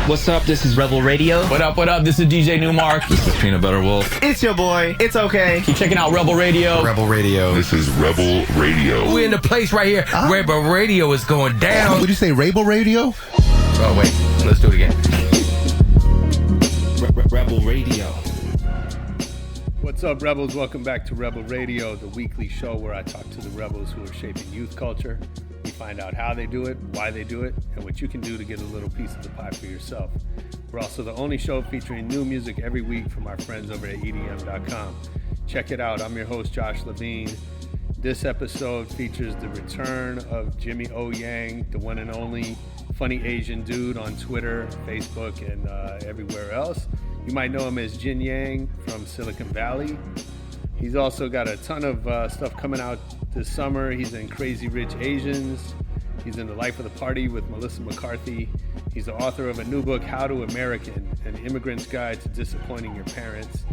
What's up? This is Rebel Radio. What up? What up? This is DJ Newmark. This is Peanut Butter Wolf. It's your boy. It's okay. Keep checking out Rebel Radio. Rebel Radio. This is Rebel Radio. We're in the place right here. Rebel Radio is going down. Would you say Rebel Radio? Oh, wait. Let's do it again. Rebel Radio. What's up, Rebels? Welcome back to Rebel Radio, the weekly show where I talk to the rebels who are shaping youth culture. We find out how they do it, why they do it, and what you can do to get a little piece of the pie for yourself. We're also the only show featuring new music every week from our friends over at EDM.com. Check it out. I'm your host, Josh Levine. This episode features the return of Jian-Yang, the one and only funny Asian dude on Twitter, Facebook, and everywhere else. You might know him as Jian-Yang from Silicon Valley. He's also got a ton of stuff coming out this summer. He's in Crazy Rich Asians. He's in The Life of the Party with Melissa McCarthy. He's the author of a new book, How to American, An Immigrant's Guide to Disappointing Your Parents.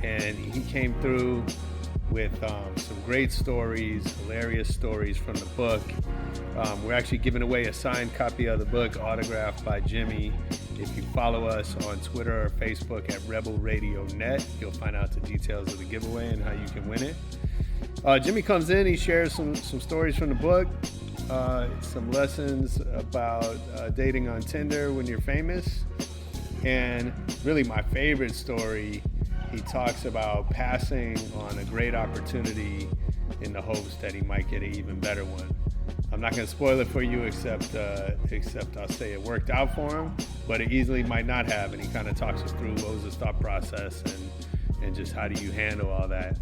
And he came through with some great stories, hilarious stories from the book. We're actually giving away a signed copy of the book, autographed by Jimmy. If you follow us on Twitter or Facebook at Rebel Radio Net, you'll find out the details of the giveaway and how you can win it. Jimmy comes in, he shares some stories from the book, some lessons about dating on Tinder when you're famous, and really my favorite story, he talks about passing on a great opportunity in the hopes that he might get an even better one. I'm not going to spoil it for you, except I'll say it worked out for him, but it easily might not have, and he kind of talks us through what was his thought process and just how do you handle all that.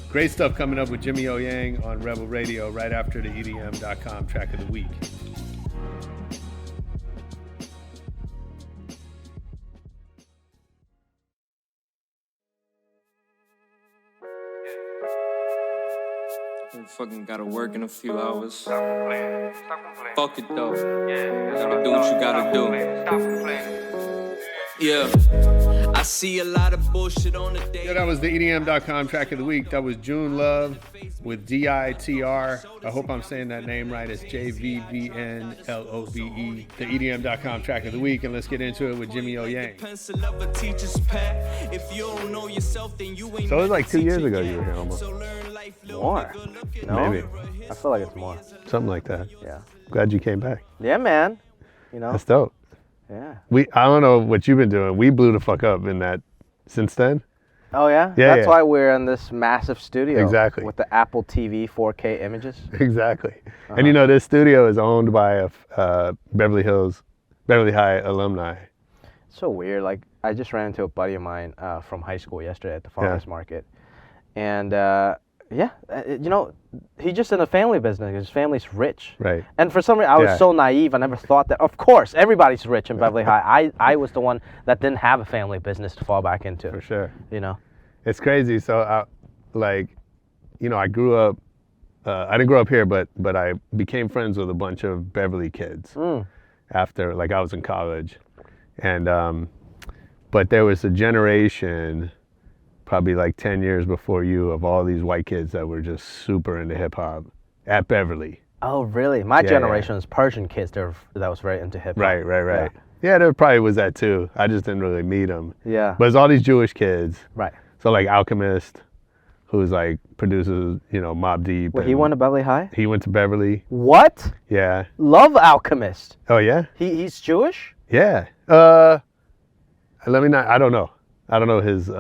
Great stuff coming up with Jian-Yang on Rebel Radio right after the EDM.com track of the week. Fucking gotta work in a few hours. Fuck it though. Gotta do what you gotta do. Yeah. I see a lot of bullshit on the day. Yeah, that was the EDM.com track of the week. That was June Love with DITR. I hope I'm saying that name right. It's JVVNLOVE. The EDM.com track of the week. And let's get into it with Jian-Yang. So it was like 2 years ago you were here almost. More. No? Maybe. I feel like it's more. Something like that. Yeah. Glad you came back. Yeah, man. You know? That's dope. Yeah. I don't know what you've been doing. We blew the fuck up in that since then. Oh, yeah? Yeah, That's yeah. why we're in this massive studio. Exactly. With the Apple TV 4K images. Exactly. And you know, this studio is owned by a Beverly High alumni. So weird. Like, I just ran into a buddy of mine from high school yesterday at the farmer's market. And, you know, he's just in a family business. His family's rich. Right. And for some reason, I was so naive. I never thought that. Of course, everybody's rich in Beverly High. I was the one that didn't have a family business to fall back into. For sure. You know? It's crazy. So, I grew up, I didn't grow up here, but I became friends with a bunch of Beverly kids after, I was in college. And, but there was a generation probably 10 years before you of all these white kids that were just super into hip hop at Beverly. Oh, really? My generation is Persian kids that was very into hip hop. Right. Yeah, there probably was that too. I just didn't really meet them. Yeah. But it's all these Jewish kids. Right. So Alchemist, who's produces, Mobb Deep. Wait, he went to Beverly High? He went to Beverly. What? Yeah. Love Alchemist. Oh, yeah? He's Jewish? Yeah. I don't know. I don't know his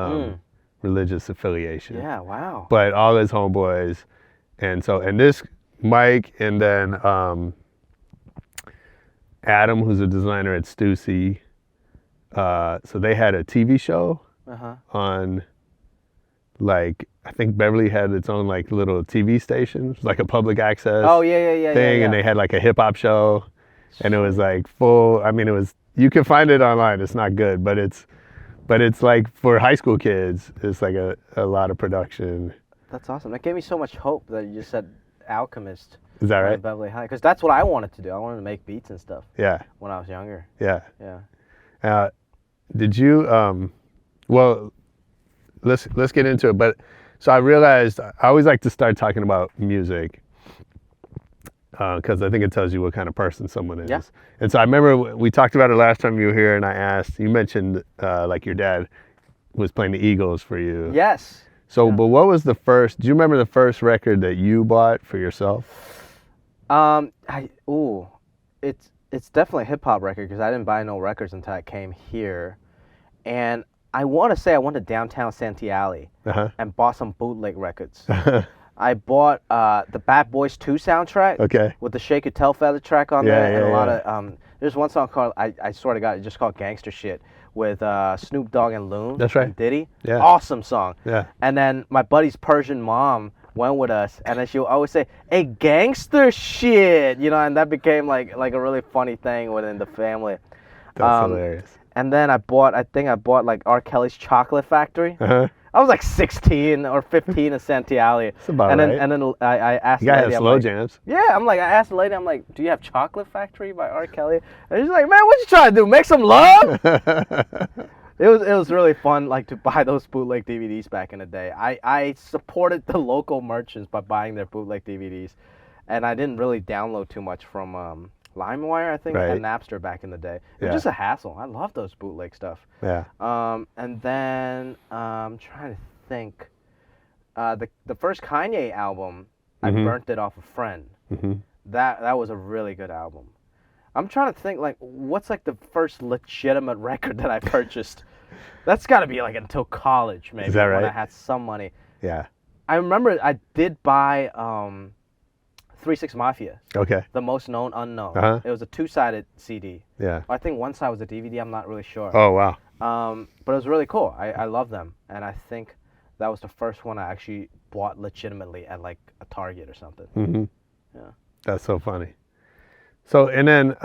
religious affiliation. Yeah, wow. But all his homeboys, and this Mike, and then Adam, who's a designer at Stussy. So they had a TV show on, I think Beverly had its own little TV station, like a public access thing, and they had a hip hop show, and it was full. I mean, it was, you can find it online. It's not good, but it's for high school kids, it's a lot of production. That's awesome. That gave me so much hope that you just said Alchemist. Is that right? Beverly High, because that's what I wanted to do. I wanted to make beats and stuff. Yeah. When I was younger. Yeah. Yeah. Did you? Well, let's get into it. But so I realized I always like to start talking about music because I think it tells you what kind of person someone is. Yeah. And so I remember we talked about it last time you were here, and I asked, you mentioned like your dad was playing the Eagles for you. Yes. So, but what was the first? Do you remember the first record that you bought for yourself? It's definitely a hip hop record because I didn't buy no records until I came here, and I want to say I went to downtown Santee Alley and bought some bootleg records. I bought the Bad Boys 2 soundtrack with the Shake Your Tail Feather track on there, and a lot of there's one song called I swear to God, it's just called Gangster Shit with Snoop Dogg and Loon. That's right. And Diddy. Yeah. Awesome song. Yeah. And then my buddy's Persian mom went with us, and then she would always say, "Hey, gangster shit," and that became like a really funny thing within the family. That's hilarious. And then I think I bought like R. Kelly's Chocolate Factory. I was like 16 or 15 in Santee Alley. That's about and then, right. And then I asked You the gotta lady, have I'm slow like, jams. Yeah, I asked the lady, I'm like, do you have Chocolate Factory by R. Kelly? And she's like, man, what you trying to do? Make some love? It was really fun, like, to buy those bootleg DVDs back in the day. I supported the local merchants by buying their bootleg DVDs, and I didn't really download too much from LimeWire, I think, and Napster back in the day. It was just a hassle. I love those bootleg stuff. Yeah. And then I'm trying to think. The first Kanye album, I burnt it off a friend. That was a really good album. I'm trying to think, like, what's like the first legitimate record that I purchased? That's got to be like until college, maybe. Is that right? When I had some money. Yeah. I remember I did buy 3 6 Mafia. Okay. The Most Known Unknown. It was a 2-sided CD. Yeah. I think one side was a DVD. I'm not really sure. Oh wow. But it was really cool. I love them, and I think that was the first one I actually bought legitimately at like a Target or something. Yeah. That's so funny. So, and then,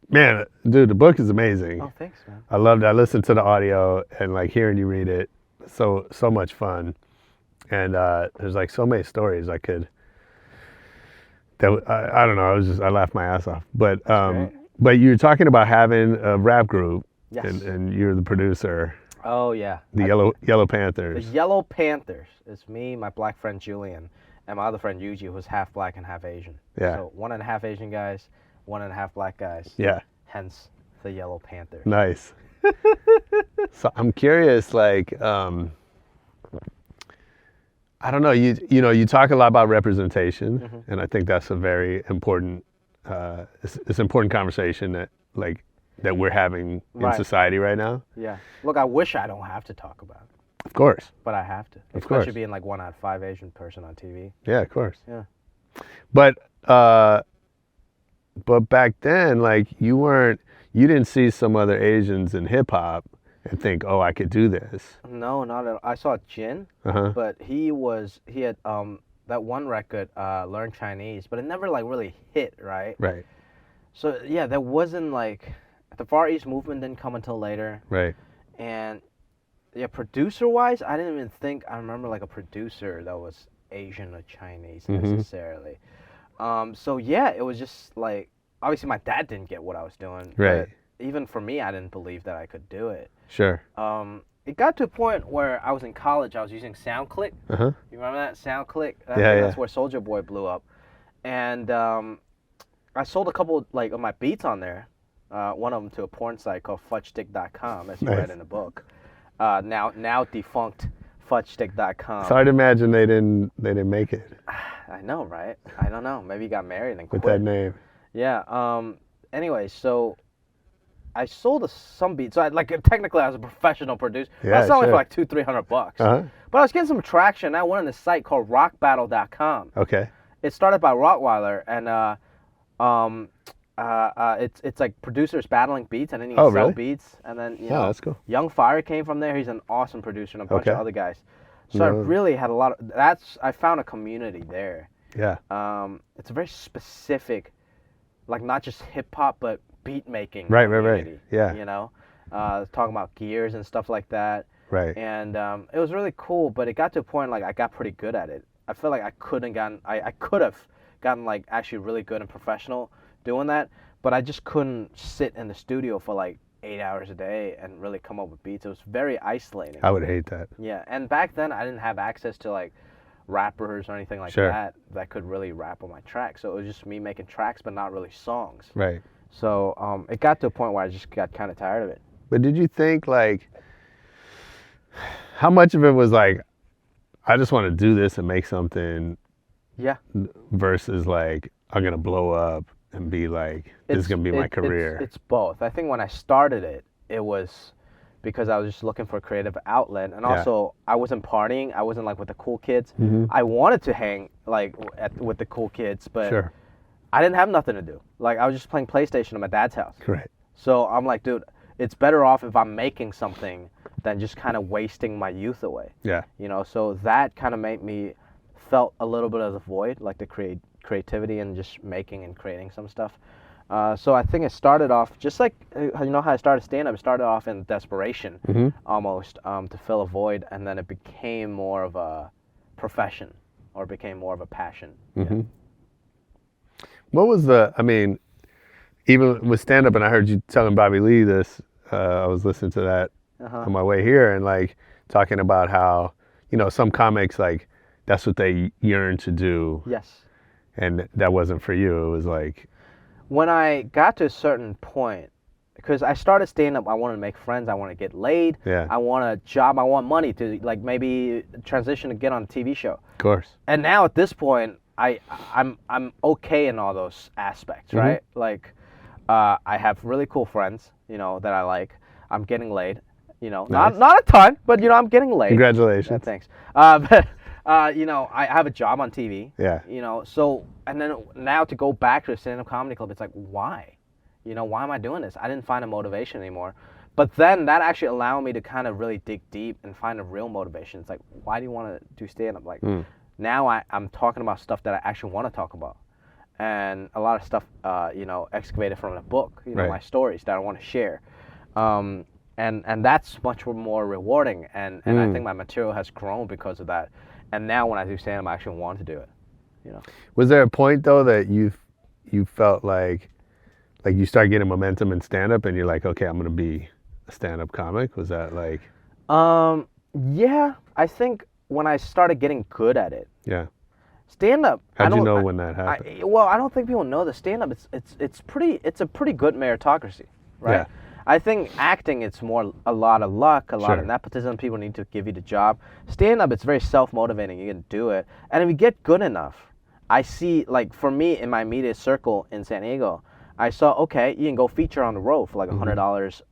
man, dude, the book is amazing. Oh, thanks, man. I loved it. I listened to the audio and like hearing you read it. So much fun. And there's like so many stories I don't know. I laughed my ass off. But you're talking about having a rap group. Yes. And you're the producer. Oh yeah. The Yellow Panthers. The Yellow Panthers. It's me, my black friend Julian, and my other friend Yuji, who's half black and half Asian. Yeah. So 1.5 Asian guys, 1.5 black guys. Yeah. Hence the Yellow Panthers. Nice. So I'm curious, like, I don't know. You talk a lot about representation, and I think that's a very important. It's an important conversation that we're having in society right now. Yeah. Look, I wish I don't have to talk about it. Of course. But I have to. Of course. Especially being like 1 out of 5 Asian person on TV. Yeah, of course. Yeah. But back then, like you didn't see some other Asians in hip hop and think, oh, I could do this. No, not at all. I saw Jin, but he had that one record, Learn Chinese, but it never like really hit, right? Right. So yeah, there wasn't like the Far East movement didn't come until later. Right. And yeah, producer-wise, I didn't even think I remember like a producer that was Asian or Chinese necessarily. So yeah, it was just like obviously my dad didn't get what I was doing. Right. But even for me, I didn't believe that I could do it. Sure. It got to a point where I was in college. I was using SoundClick. You remember that SoundClick? That's where Soulja Boy blew up. And I sold a couple of my beats on there. One of them to a porn site called fudgestick.com, as you read in the book. Now defunct fudgestick.com. It's hard to imagine they didn't make it. I know, right? I don't know. Maybe he got married and quit. With that name. Yeah. Anyway, so I sold some beats. So technically I was a professional producer. Yeah, I was selling sure. for like $200-300. But I was getting some traction. I went on this site called rockbattle.com. Okay. It's started by Rottweiler, and it's like producers battling beats, and then you can sell beats, and then that's cool. Young Fire came from there. He's an awesome producer, and a bunch of other guys. So I really had a lot of I found a community there. Yeah. It's a very specific, like not just hip hop, but beat making. Right. Yeah. Talking about gears and stuff like that. Right. And it was really cool, but it got to a point like I got pretty good at it. I feel like I could have gotten like actually really good and professional doing that, but I just couldn't sit in the studio for like 8 hours a day and really come up with beats. It was very isolating. I would hate that. Yeah, and back then I didn't have access to like rappers or anything like Sure. that could really rap on my track. So it was just me making tracks, but not really songs. Right. So it got to a point where I just got kind of tired of it. But did you think like, how much of it was like, I just want to do this and make something Yeah. versus like, I'm going to blow up and be like, this is going to be my career? It's both. I think when I started it, it was because I was just looking for a creative outlet. And also, I wasn't partying. I wasn't like with the cool kids. I wanted to hang like with the cool kids, but Sure. I didn't have nothing to do. Like, I was just playing PlayStation at my dad's house. Right. So I'm like, dude, it's better off if I'm making something than just kind of wasting my youth away. Yeah. You know, so that kind of made me felt a little bit of the void, like the creativity and just making and creating some stuff. So I think it started off just like, you know how I started stand-up? It started off in desperation, almost, to fill a void, and then it became more of a profession, or became more of a passion. Yeah. What was I mean, even with stand-up, and I heard you telling Bobby Lee this, I was listening to that on my way here, and like talking about how, you know, some comics, like, that's what they yearn to do. Yes. And that wasn't for you. It was like... When I got to a certain point, because I started stand-up, I wanted to make friends, I want to get laid, Yeah. I want a job, I want money to, like, maybe transition to get on a TV show. Of course. And now at this point, I'm okay in all those aspects, right? Like, I have really cool friends, you know, that I like. I'm getting laid, you know, Nice. not a ton, but you know, I'm getting laid. Congratulations. Yeah, thanks. But you know, I have a job on TV. Yeah. You know, so and then now to go back to a stand-up comedy club, it's like, why? You know, why am I doing this? I didn't find a motivation anymore. But then that actually allowed me to kind of really dig deep and find a real motivation. It's like, why do you want to do stand-up? Like, now I'm talking about stuff that I actually want to talk about. And a lot of stuff, you know, excavated from a book, you know, Right. my stories that I want to share. And that's much more rewarding. And I think my material has grown because of that. And now when I do stand-up, I actually want to do it, you know. Was there a point, though, that you felt like you start getting momentum in stand-up and you're like, okay, I'm going to be a stand-up comic? Was that like... Yeah, I think when I started getting good at it. Yeah. Stand-up. How'd you know when that happened? I don't think people know the stand-up. It's a pretty good meritocracy, right? Yeah. I think acting, it's more a lot of luck, a lot of Sure. nepotism. People need to give you the job. Stand-up, it's very self-motivating. You can do it, and if you get good enough, I see, like, for me in my media circle in San Diego, I saw, okay, you can go feature on the road for like $100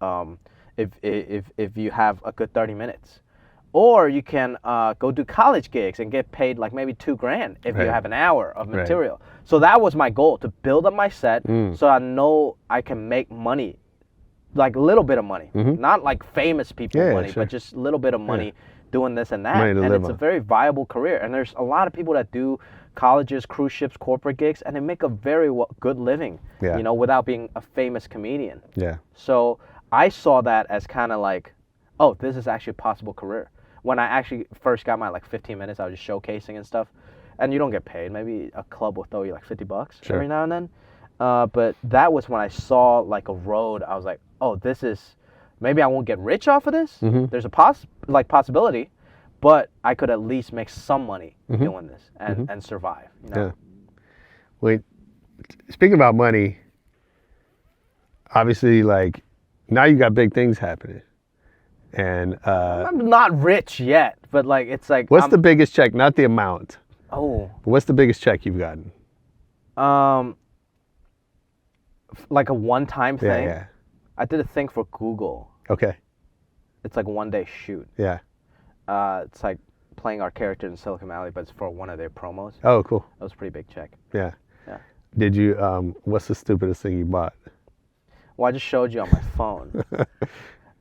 if you have a good 30 minutes. Or you can go do college gigs and get paid like maybe $2,000 if you Right. have an hour of Right. material. So that was my goal, to build up my set so I know I can make money, like a little bit of money. Not like famous people Yeah, money, sure. but just a little bit of money doing this and that. Money to And live it's a on. very viable career. And there's a lot of people that do colleges, cruise ships, corporate gigs, and they make a very good living, Yeah. you know, without being a famous comedian. Yeah. So I saw that as kind of like, oh, this is actually a possible career. When I actually first got my like 15 minutes, I was just showcasing and stuff, and you don't get paid. Maybe a club will throw you like $50 Sure. every now and then. But that was when I saw like a road. I was like, oh, this is, maybe I won't get rich off of this. There's a possibility, but I could at least make some money doing this and survive. You know? Yeah. Wait, speaking about money, obviously, like, now you got big things happening. And I'm not rich yet, but like it's like. what's the biggest check? Not the amount. Oh. But what's the biggest check you've gotten? Like a one-time thing. Yeah. I did a thing for Google. Okay. It's like a one-day shoot. Yeah. It's like playing our character in Silicon Valley, but it's for one of their promos. Oh, cool. That was a pretty big check. Yeah. Yeah. Did you? What's the stupidest thing you bought? Well, I just showed you on my phone.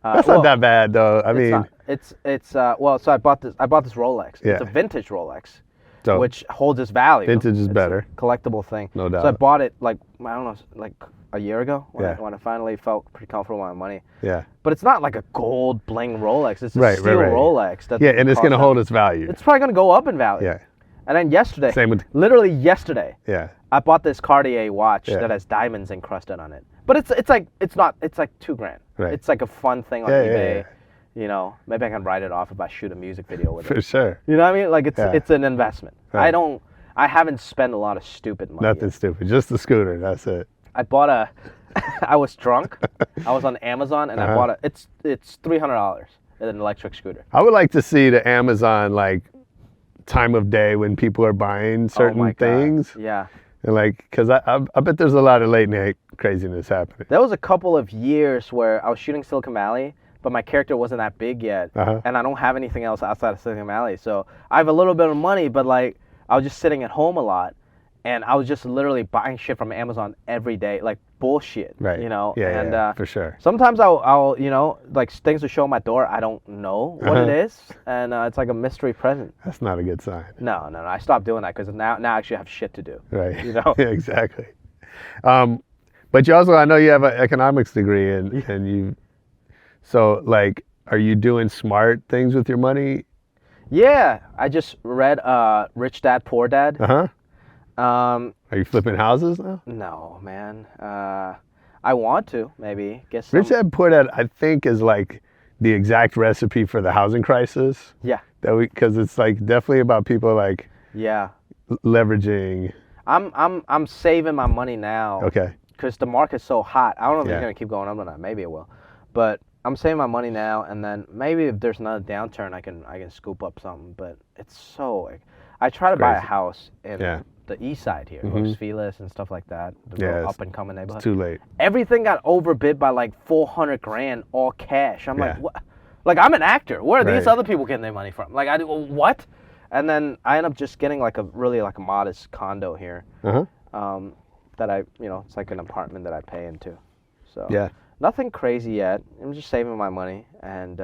That's not that bad, though. I mean, it's well. So I bought this Rolex. Yeah. It's a vintage Rolex, so which holds its value. vintage is It's better. a collectible thing. No doubt. So I bought it like, I don't know, like a year ago when, Yeah. when I finally felt pretty comfortable with my money. Yeah. But it's not like a gold bling Rolex. It's a Right, steel right. Rolex. That Yeah, and it's going to costs hold that- its value. It's probably going to go up in value. Yeah. And then yesterday, Same with- literally yesterday, Yeah. I bought this Cartier watch Yeah. that has diamonds encrusted on it. But it's like $2,000. Right. It's like a fun thing on Yeah, eBay. yeah. You know, maybe I can write it off if I shoot a music video with For it. sure. You know what I mean? Like Yeah. it's an investment. Right. I haven't spent a lot of stupid money. Nothing yet. stupid. Just the scooter. That's it. I bought a. I was drunk. I was on Amazon and I bought a. It's $300. An electric scooter. I would like to see the Amazon like time of day when people are buying certain Oh my God. things. Yeah. And like, cause I bet there's a lot of late night craziness happening. There was a couple of years where I was shooting Silicon Valley, but my character wasn't that big yet, and I don't have anything else outside of Silicon Valley. So I have a little bit of money, but like I was just sitting at home a lot, and I was just literally buying shit from Amazon every day, like bullshit. Right. You know. Yeah, And yeah, for sure. sometimes I'll you know, like things will show at my door. I don't know what it is, and it's like a mystery present. That's not a good sign. No. I stopped doing that because now I actually have shit to do. Right. You know. Yeah, exactly. But you also, I know you have an economics degree, and you, so like, are you doing smart things with your money? Yeah, I just read Rich Dad Poor Dad. Are you flipping houses now? No, man. I want to maybe get some. Rich Dad Poor Dad, I think, is like the exact recipe for the housing crisis. Yeah. Because it's like definitely about people like Yeah. leveraging. I'm saving my money now. Okay. Because the market's so hot. I don't know if Yeah. it's gonna keep going up or not. Maybe it will, but I'm saving my money now, and then maybe if there's another downturn, I can scoop up something. But it's so. Like, I try to buy a Crazy. house in Yeah. the east side here, Los Feliz and stuff like that. The Yeah, real it's- up and coming neighborhood. It's too late. Everything got overbid by like 400 grand, all cash. I'm like, Yeah. what? Like, I'm an actor. Where are these Right. other people getting their money from? Like, I do what? And then I end up just getting like a really like a modest condo here. That I, you know, it's like an apartment that I pay into. So Yeah. nothing crazy yet. I'm just saving my money and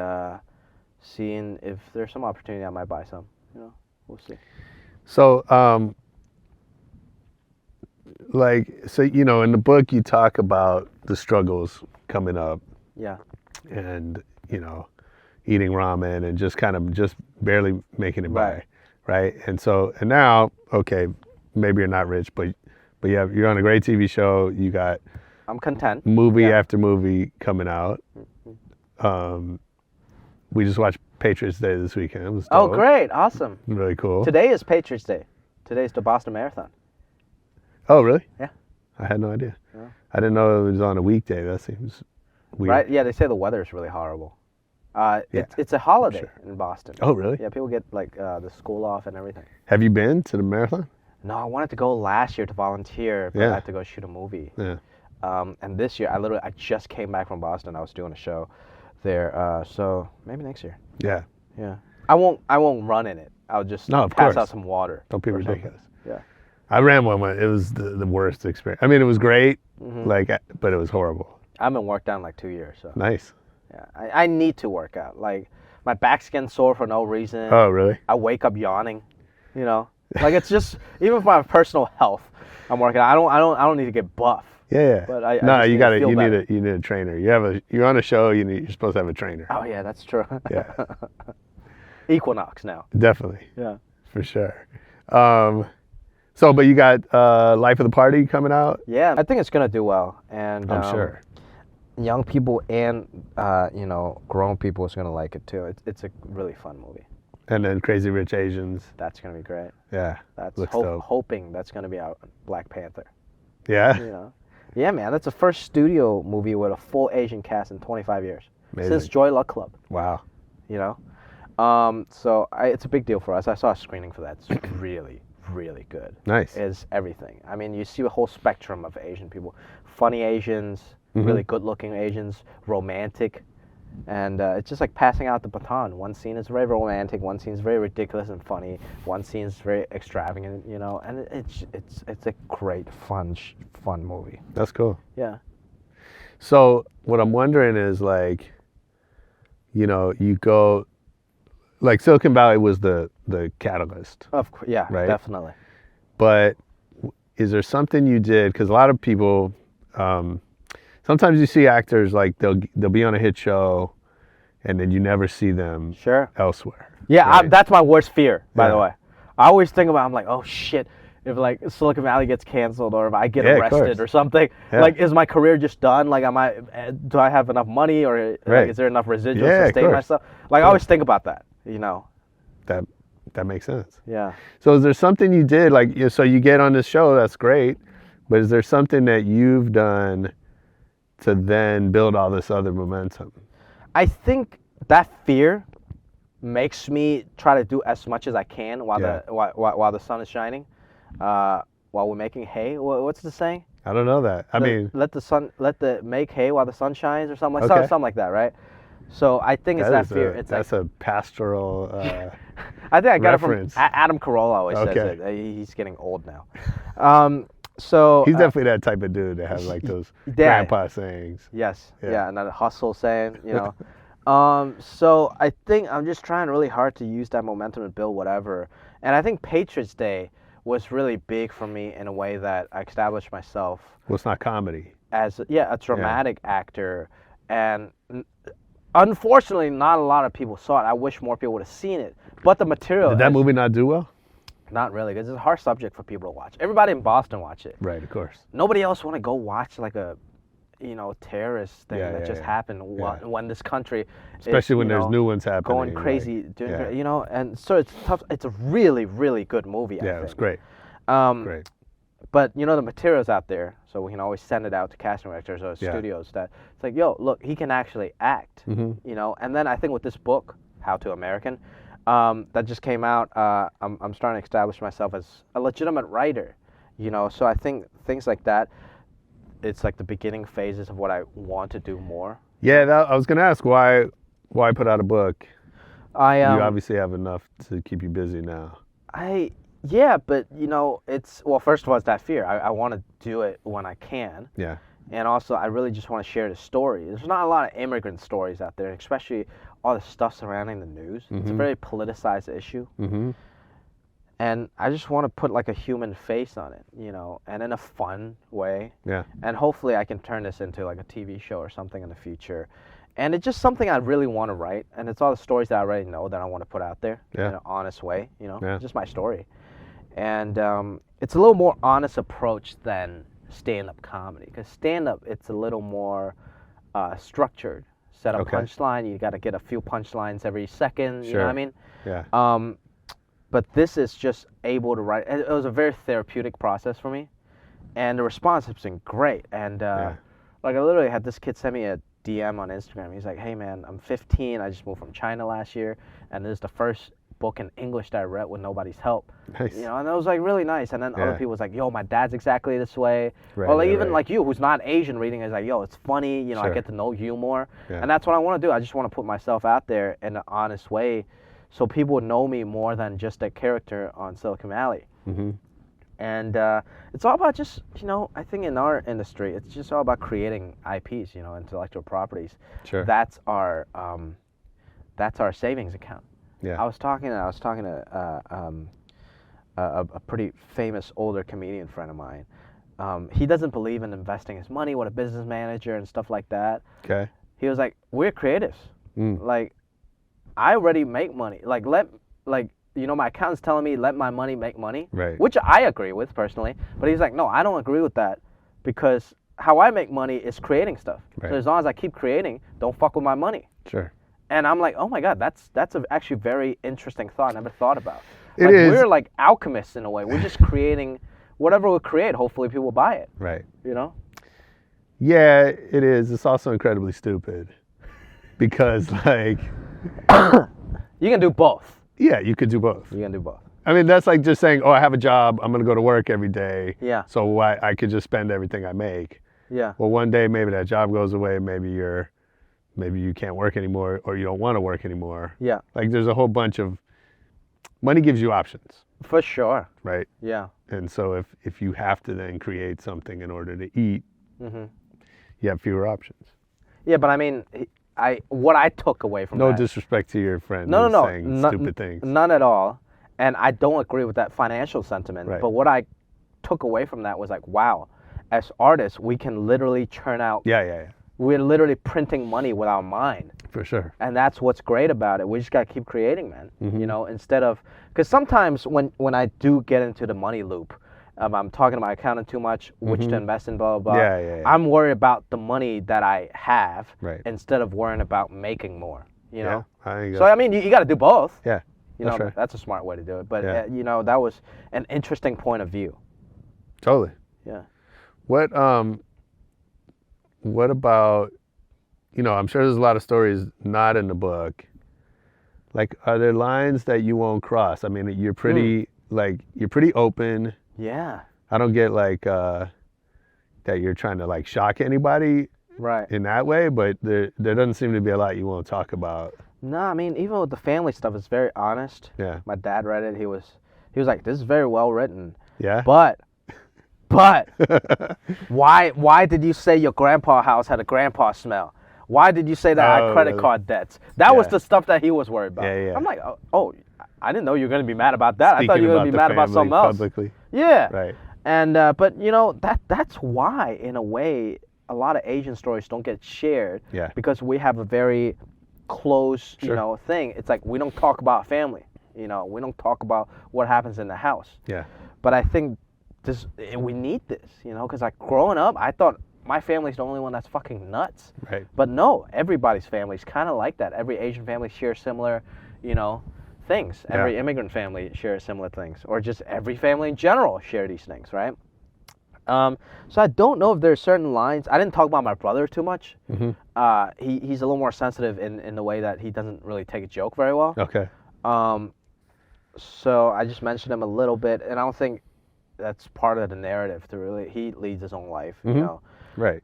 seeing if there's some opportunity I might buy some. You know, we'll see. So, so you know, in the book you talk about the struggles coming up, Yeah. and you know, eating ramen and just kind of just barely making it by, right? And so, and now, okay, maybe you're not rich, but you're on a great TV show. You got I'm content. movie after movie coming out. We just watched Patriots Day this weekend. It was Oh, dope. great. Awesome. Really cool. Today is Patriots Day. Today's the Boston Marathon. Oh, really? Yeah. I had no idea. Yeah. I didn't know it was on a weekday. That seems weird. Right? Yeah, they say the weather is really horrible. It's a holiday in Boston. Oh, really? Yeah, people get like the school off and everything. Have you been to the marathon? No, I wanted to go last year to volunteer, but Yeah. I had to go shoot a movie. Yeah. And this year, I just came back from Boston. I was doing a show there. So maybe next year. Yeah. Yeah. I won't run in it. I'll just No, of pass course. out some water. Don't be or something. ridiculous. Yeah. I ran one. It was the worst experience. I mean, it was great, but it was horrible. I haven't worked out in like 2 years. So Nice. yeah, I need to work out. Like my back's getting sore for no reason. Oh, really? I wake up yawning. You know, like it's just even for my personal health, I'm working out. I don't need to get buff. Yeah. But I no, just you need got to to. feel You better. need a trainer. You're on a show. You're supposed to have a trainer. Oh yeah, that's true. Yeah. Equinox now. Definitely. Yeah. For sure. But you got Life of the Party coming out. Yeah, I think it's gonna do well, and I'm sure. young people and grown people is gonna like it too. It's a really fun movie. And then Crazy Rich Asians. That's gonna be great. Yeah. That's looks dope. hoping that's gonna be out Black Panther. Yeah. You know, yeah, man, that's the first studio movie with a full Asian cast in 25 years Amazing. since Joy Luck Club. Wow. You know, so it's a big deal for us. I saw a screening for that. It's really, really good. Nice. It's everything. I mean, you see a whole spectrum of Asian people. Funny Asians, really good-looking Asians, romantic, and it's just like passing out the baton. One scene is very romantic, one scene is very ridiculous and funny, one scene is very extravagant, you know, and it's a great, fun movie. That's cool. Yeah. So what I'm wondering is like, you know, you go, like Silicon Valley was the catalyst, Of course, yeah, Right? definitely. but is there something you did? Because a lot of people, sometimes you see actors like they'll be on a hit show, and then you never see them Sure. elsewhere. Yeah, right? that's my worst fear, by the Yeah. way. I always think about, I'm like, oh shit, if like Silicon Valley gets canceled or if I get Yeah, of arrested course. or something. Yeah. Like, is my career just done? Like, do I have enough money or like, Right. is there enough residuals Yeah, to of sustain course. myself? Like, I always think about that, you know? That makes sense. Yeah. So is there something you did, like, so you get on this show, that's great, but is there something that you've done to then build all this other momentum? I think that fear makes me try to do as much as I can while Yeah. while the sun is shining, while we're making hay. What's the saying? I don't know that. I mean, let the make hay while the sun shines or something like Okay. something like that, right? So I think it's that fear. That's a pastoral. I think I got reference. it from Adam Carolla. Always Okay. says it. He's getting old now. So He's definitely that type of dude that has like those Yeah. grandpa sayings. Yes. Yeah. Yeah, and that hustle saying, you know. So I think I'm just trying really hard to use that momentum to build whatever. And I think Patriots Day was really big for me in a way that I established myself Well, it's not comedy. as a dramatic actor. And unfortunately, not a lot of people saw it. I wish more people would have seen it. But the material Did that movie not do well? Not really, because it's a hard subject for people to watch. Everybody in Boston watch it. Right, of course. Nobody else want to go watch like a, terrorist thing Yeah, that yeah, just yeah. happened Yeah. when this country, Especially is, when you there's know, new ones happening. going crazy, yeah. And so it's tough. It's a really, really good movie. I Yeah, think. it was great. Great. But the material's out there, so we can always send it out to casting directors or Yeah. studios that it's like, yo, look, he can actually act, And then I think with this book, How to American, that just came out, I'm starting to establish myself as a legitimate writer, So I think things like that, it's like the beginning phases of what I want to do more. Yeah, I was going to ask why put out a book. You obviously have enough to keep you busy now. Yeah, but it's first of all, it's that fear. I want to do it when I can. Yeah. And also, I really just want to share the story. There's not a lot of immigrant stories out there, especially all the stuff surrounding the news. It's a very politicized issue. Mm-hmm. And I just want to put like a human face on it, and in a fun way. Yeah. And hopefully I can turn this into like a TV show or something in the future. And it's just something I really want to write. And it's all the stories that I already know that I want to put out there in an honest way, Yeah. just my story. And it's a little more honest approach than stand-up comedy. Because stand-up, it's a little more structured. Set up Okay. punchline, you got to get a few punchlines every second, you know Sure. what I mean? Yeah. But this is just able to write. It was a very therapeutic process for me. And the response has been great. And like I literally had this kid send me a DM on Instagram. He's like, hey man, I'm 15. I just moved from China last year. And this is the first book in English that I read with nobody's help. Nice. And it was like really nice. And then other Yeah. people was like, yo, my dad's exactly this way. Right, or like right, even right. like you, who's not Asian, reading it, is like, yo, it's funny. I Sure. get to know you more. Yeah. And that's what I want to do. I just want to put myself out there in an honest way so people would know me more than just a character on Silicon Valley. Mm-hmm. And it's all about just, I think in our industry, it's just all about creating IPs, intellectual properties. Sure. That's our savings account. Yeah. I was talking to a pretty famous older comedian friend of mine. He doesn't believe in investing his money with a business manager and stuff like that. Okay. He was like, we're creatives. Mm. Like, I already make money. Like, my accountant's telling me let my money make money. Right. Which I agree with personally. But he's like, no, I don't agree with that because how I make money is creating stuff. Right. So as long as I keep creating, don't fuck with my money. Sure. And I'm like, oh my God, that's actually very interesting thought I never thought about. It Like, is. We're like alchemists in a way. We're just creating whatever we create. Hopefully people will buy it. Right. Yeah, it is. It's also incredibly stupid because, like, you can do both. yeah, you could do both. You can do both. I mean, that's like just saying, oh, I have a job. I'm going to go to work every day. Yeah. So I could just spend everything I make. Yeah. Well, one day maybe that job goes away. Maybe you can't work anymore or you don't want to work anymore. Yeah. Like there's a whole bunch of money gives you options, For sure. right? Yeah. And so if you have to then create something in order to eat, you have fewer options. Yeah, but I mean, what I took away from No that. disrespect to your friend No, who's no, saying no. stupid things. None at all. And I don't agree with that financial sentiment. Right. But what I took away from that was like, wow, as artists, we can literally churn out. Yeah. We're literally printing money with our mind. For sure. And that's what's great about it. We just got to keep creating, man. Mm-hmm. Instead of, because sometimes when I do get into the money loop, I'm talking to my accountant too much, which to invest in, blah, blah, blah. Yeah. I'm worried about the money that I have Right. instead of worrying about making more, you know? I think So, I mean, you got to do both. yeah, You know, that's right. that's a smart way to do it. But, Yeah. you know, that was an interesting point of view. Totally. Yeah. What about, you know, I'm sure there's a lot of stories not in the book. Like, are there lines that you won't cross? I mean, you're pretty, you're pretty open. Yeah. I don't get like that you're trying to like shock anybody Right. in that way, but there doesn't seem to be a lot you won't talk about. No, I mean, even with the family stuff, it's very honest. Yeah. My dad read it. He was like, this is very well written. Yeah. But why did you say your grandpa house had a grandpa smell? Why did you say that I had credit really? card debts? That was Yeah. the stuff that he was worried about. Yeah. I'm like, oh, I didn't know you were going to be mad about that. I thought you were going to be mad about something else. Publicly. Yeah. Right. And but you know that's why in a way a lot of Asian stories don't get shared. Yeah. Because we have a very close Sure. you know thing. It's like we don't talk about family. You know, we don't talk about what happens in the house. Yeah. But I think we need this. You know, because like growing up, I thought my family's the only one that's fucking nuts. Right. But no, everybody's family's kind of like that. Every Asian family shares similar, you know, things. Yeah. Every immigrant family shares similar things, or just every family in general share these things, right? So I don't know if there's certain lines. I didn't talk about my brother too much. He's a little more sensitive in the way that he doesn't really take a joke very well. Okay. So I just mentioned him a little bit, and I don't think that's part of the narrative to really. He leads his own life, you know. Right.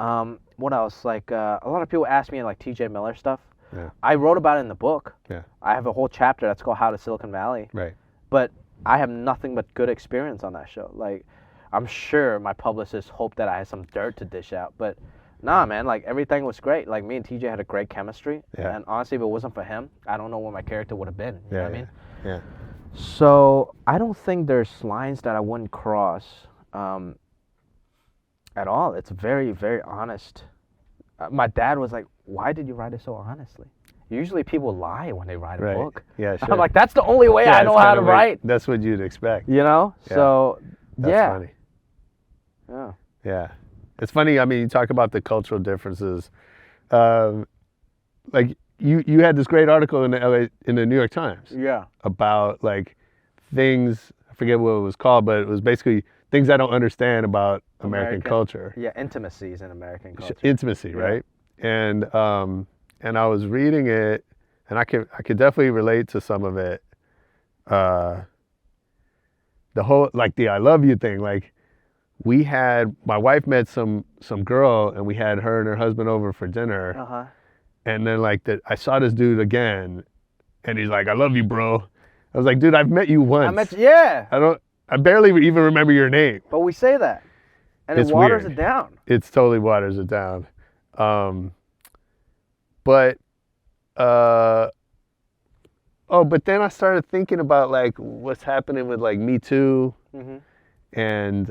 What else? Like a lot of people ask me like T.J. Miller stuff. Yeah. I wrote about it in the book. Yeah. I have a whole chapter that's called How to Silicon Valley. Right. But I have nothing but good experience on that show. Like, I'm sure my publicists hoped that I had some dirt to dish out, but nah, man. Like everything was great. Like me and TJ had a great chemistry. Yeah. And honestly, if it wasn't for him, I don't know where my character would have been. You know what I mean? Yeah. So I don't think there's lines that I wouldn't cross at all. It's very, very honest. My dad was like, "Why did you write it so honestly?" Usually people lie when they write a Right. book. Yeah, sure. I'm like, that's the only way I know it's how to kinda write. That's what you'd expect. You know? Yeah. So That's yeah. funny. Yeah. Yeah. It's funny, I mean, you talk about the cultural differences. Like you had this great article in the New York Times Yeah. about like things, I forget what it was called, but it was basically things I don't understand about American culture. Yeah, intimacies in American culture. Intimacy, right? And I was reading it, and I could definitely relate to some of it. The whole like the I love you thing. Like my wife met some girl, and we had her and her husband over for dinner. Uh-huh. And then I saw this dude again, and he's like, "I love you, bro." I was like, "Dude, I've met you once. Yeah. I barely even remember your name." But we say that. And It's it waters weird. it down. It's totally waters it down. But then I started thinking about like what's happening with like Me Too, and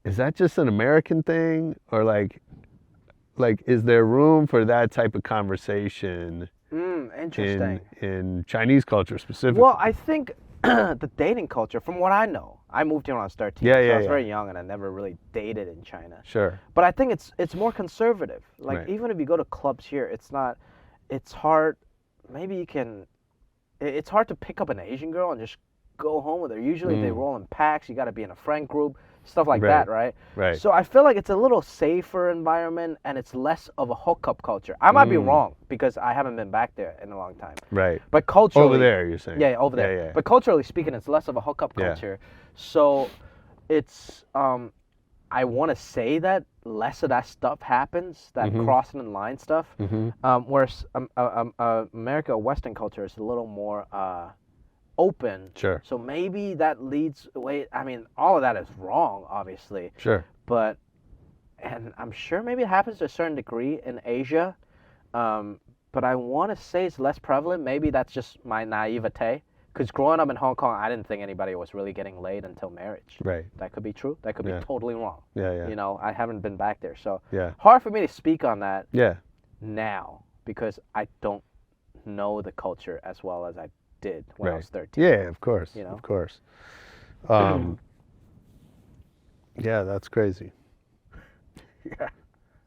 is that just an American thing, or like is there room for that type of conversation Interesting. in Chinese culture specifically? Well, I think the dating culture, from what I know, I moved here when I was 13. Yeah, so yeah, I was yeah. very young and I never really dated in China. Sure. But I think it's more conservative. Like Right. even if you go to clubs here, it's hard. Maybe it's hard to pick up an Asian girl and just go home with her. Usually they roll in packs. You got to be in a friend group, stuff like that, right? Right. So I feel like it's a little safer environment and it's less of a hookup culture. I might be wrong because I haven't been back there in a long time. Right. But culturally, Over there, you're saying? Yeah, over there. Yeah, yeah. But culturally speaking, it's less of a hookup Yeah. culture. So it's I want to say that less of that stuff happens, that crossing the line stuff. Whereas America, Western culture is a little more open. Sure. So maybe that leads away. I mean, all of that is wrong, obviously. Sure. And I'm sure maybe it happens to a certain degree in Asia. But I want to say it's less prevalent. Maybe that's just my naivete. Because growing up in Hong Kong, I didn't think anybody was really getting laid until marriage. Right. That could be true. That could be totally wrong. Yeah, yeah. You know, I haven't been back there. So Yeah. hard for me to speak on that Yeah. now because I don't know the culture as well as I did when I was 13. Yeah, of course. You know? Of course. Yeah, that's crazy.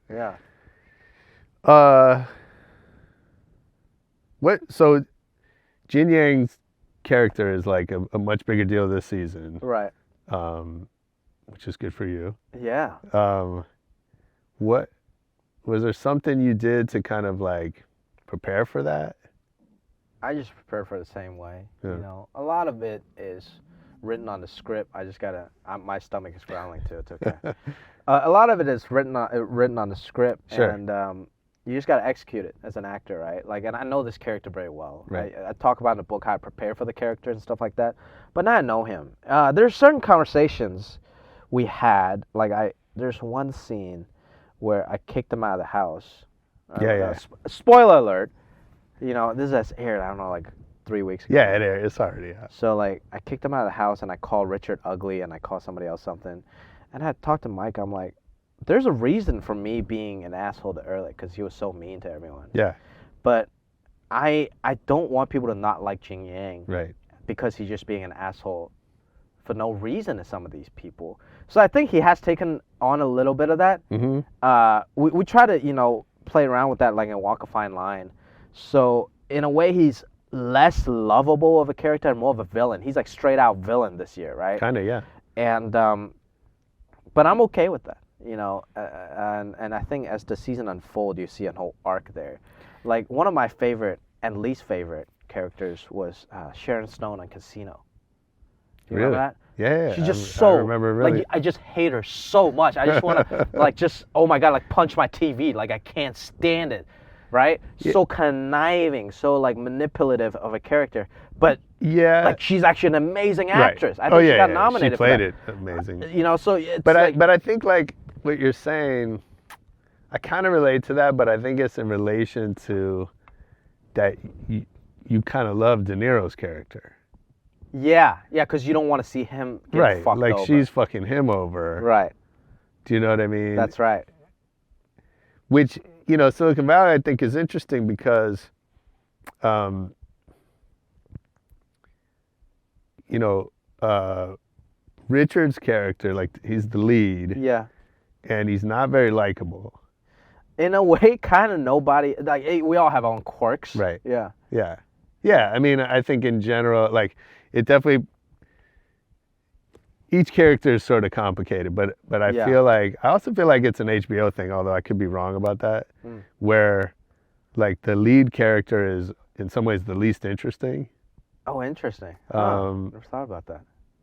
Yeah. So Jian-Yang's character is like a much bigger deal this season, Right. which is good for you. Yeah. What was there something you did to kind of like prepare for that? I just prepare for the same way. Yeah. You know, a lot of it is written on the script. I just gotta. My stomach is growling too. It's okay. A lot of it is written on the script, Sure. and you just gotta execute it as an actor, right? Like, and I know this character very well. Right. I talk about in the book how I prepare for the character and stuff like that. But now I know him. There's certain conversations we had. Like there's one scene where I kicked him out of the house. Yeah. Spoiler alert. You know, this has aired, I don't know, like 3 weeks ago. Yeah, it's already out. So, like, I kicked him out of the house, and I called Richard ugly, and I called somebody else something. And I had talked to Mike. I'm like, there's a reason for me being an asshole to Ehrlich, because he was so mean to everyone. Yeah. But I don't want people to not like Jian-Yang. Right. Because he's just being an asshole for no reason to some of these people. So I think he has taken on a little bit of that. Mm-hmm. We try to, you know, play around with that like and walk a fine line. So in a way, he's less lovable of a character and more of a villain. He's like straight out villain this year, right? Kind of, yeah. And but I'm okay with that, you know. And I think as the season unfolds, you see a whole arc there. Like one of my favorite and least favorite characters was Sharon Stone on Casino. You remember that? Yeah. She's just I remember really. like I just hate her so much. I just want to like just oh my god, like punch my TV. Like I can't stand it. Right? Yeah. So conniving, so like manipulative of a character. But yeah, like she's actually an amazing actress. Right. I think she got nominated She played for that. it amazing. You know, so it's but like, I think like what you're saying, I kind of relate to that, but I think it's in relation to that you kind of love De Niro's character. yeah, because you don't want to see him get Right, fucked like over. she's fucking him over. Right. Do you know what I mean? That's right. Which, you know, Silicon Valley I think is interesting because, you know, Richard's character, like he's the lead. Yeah. And he's not very likable. In a way, kind of nobody. Like we all have our own quirks. Right. Yeah. Yeah. Yeah. I mean, I think in general, like it definitely. Each character is sort of complicated, but I feel like I also feel like it's an HBO thing, although I could be wrong about that. Where, like the lead character is in some ways the least interesting. Oh, interesting. Never thought about that.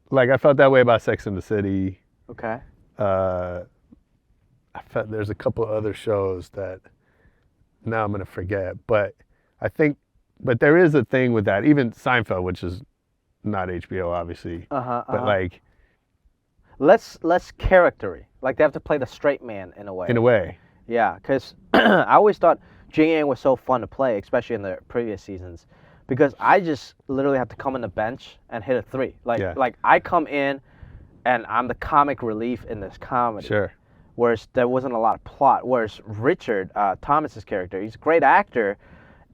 Like I felt that way about Sex and the City. Okay. I felt there's a couple other shows that now I'm gonna forget, but I think, but there is a thing with that. Even Seinfeld, which is not HBO, obviously, but like. Less charactery. Like they have to play the straight man in a way. In a way. Yeah, because I always thought Jian-Yang was so fun to play, especially in the previous seasons, because I just literally have to come on the bench and hit a three. Like I come in, and I'm the comic relief in this comedy. Sure. Whereas there wasn't a lot of plot. Whereas Richard, Thomas's character, he's a great actor,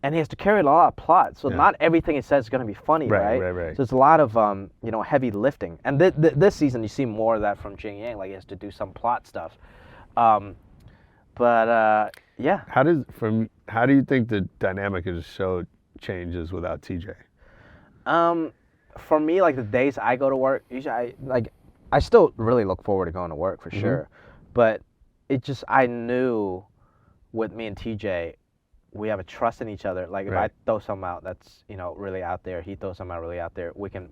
and he has to carry a lot of plot. So not everything he says is going to be funny, right? Right. So it's a lot of you know, heavy lifting. And this season you see more of that from Jian-Yang. Like he has to do some plot stuff. Yeah. How do you think the dynamic of the show changes without TJ? For me, like the days I go to work, usually I still really look forward to going to work for sure. But it just, I knew with me and TJ, we have a trust in each other. Like if I throw something out that's, you know, really out there, he throws something out really out there, we can,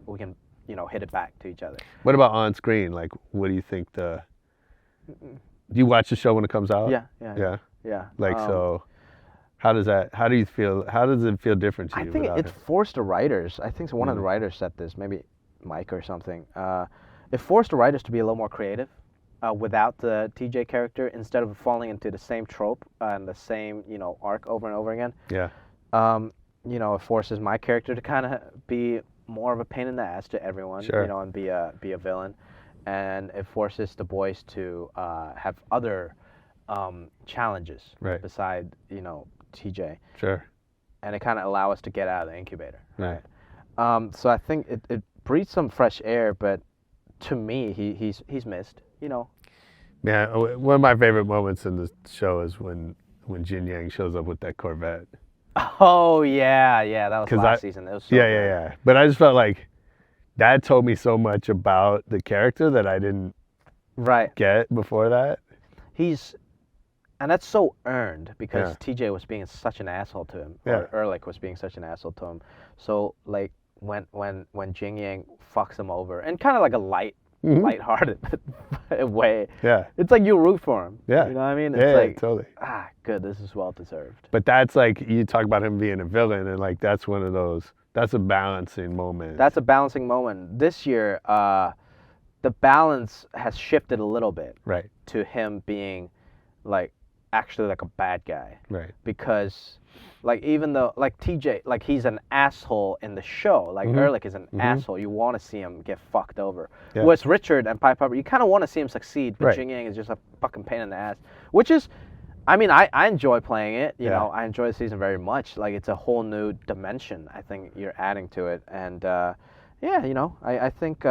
you know, hit it back to each other. What about on screen? Like, what do you think do you watch the show when it comes out? Yeah. Like, so how does it feel different to you? I think it forced the writers, I think one of the writers said this, maybe Mike or something, it forced the writers to be a little more creative. Without the TJ character, instead of falling into the same trope and the same, you know, arc over and over again. Yeah. You know, it forces my character to kind of be more of a pain in the ass to everyone. Sure. You know, and be a villain, and it forces the boys to have other challenges beside, you know, TJ. Sure. And it kind of allow us to get out of the incubator. Right. So I think it breathes some fresh air, but to me, he's missed. You know. Yeah, one of my favorite moments in the show is when Jian-Yang shows up with that Corvette. Oh yeah, that was 'Cause last season. It was so Yeah. But I just felt like that told me so much about the character that I didn't right get before that. And that's so earned because Yeah. TJ was being such an asshole to him, Yeah. or Ehrlich was being such an asshole to him. So like when Jian-Yang fucks him over, and kind of like a lighthearted way. Yeah. It's like you root for him. Yeah. You know what I mean? It's Yeah, like totally. good. This is well deserved. But that's like, you talk about him being a villain, and like that's one of those, that's a balancing moment. That's a balancing moment. This year, the balance has shifted a little bit Right. to him being like actually like a bad guy. Right. Because like even though like TJ, like he's an asshole in the show, like Ehrlich is an asshole. You want to see him get fucked over. Yeah. Whereas Richard and Pied Piper, you kind of want to see him succeed, but Right. Jian-Yang is just a fucking pain in the ass. Which is, I mean, I enjoy playing it. You Yeah. know, I enjoy the season very much. Like it's a whole new dimension. I think you're adding to it, and yeah, you know, I think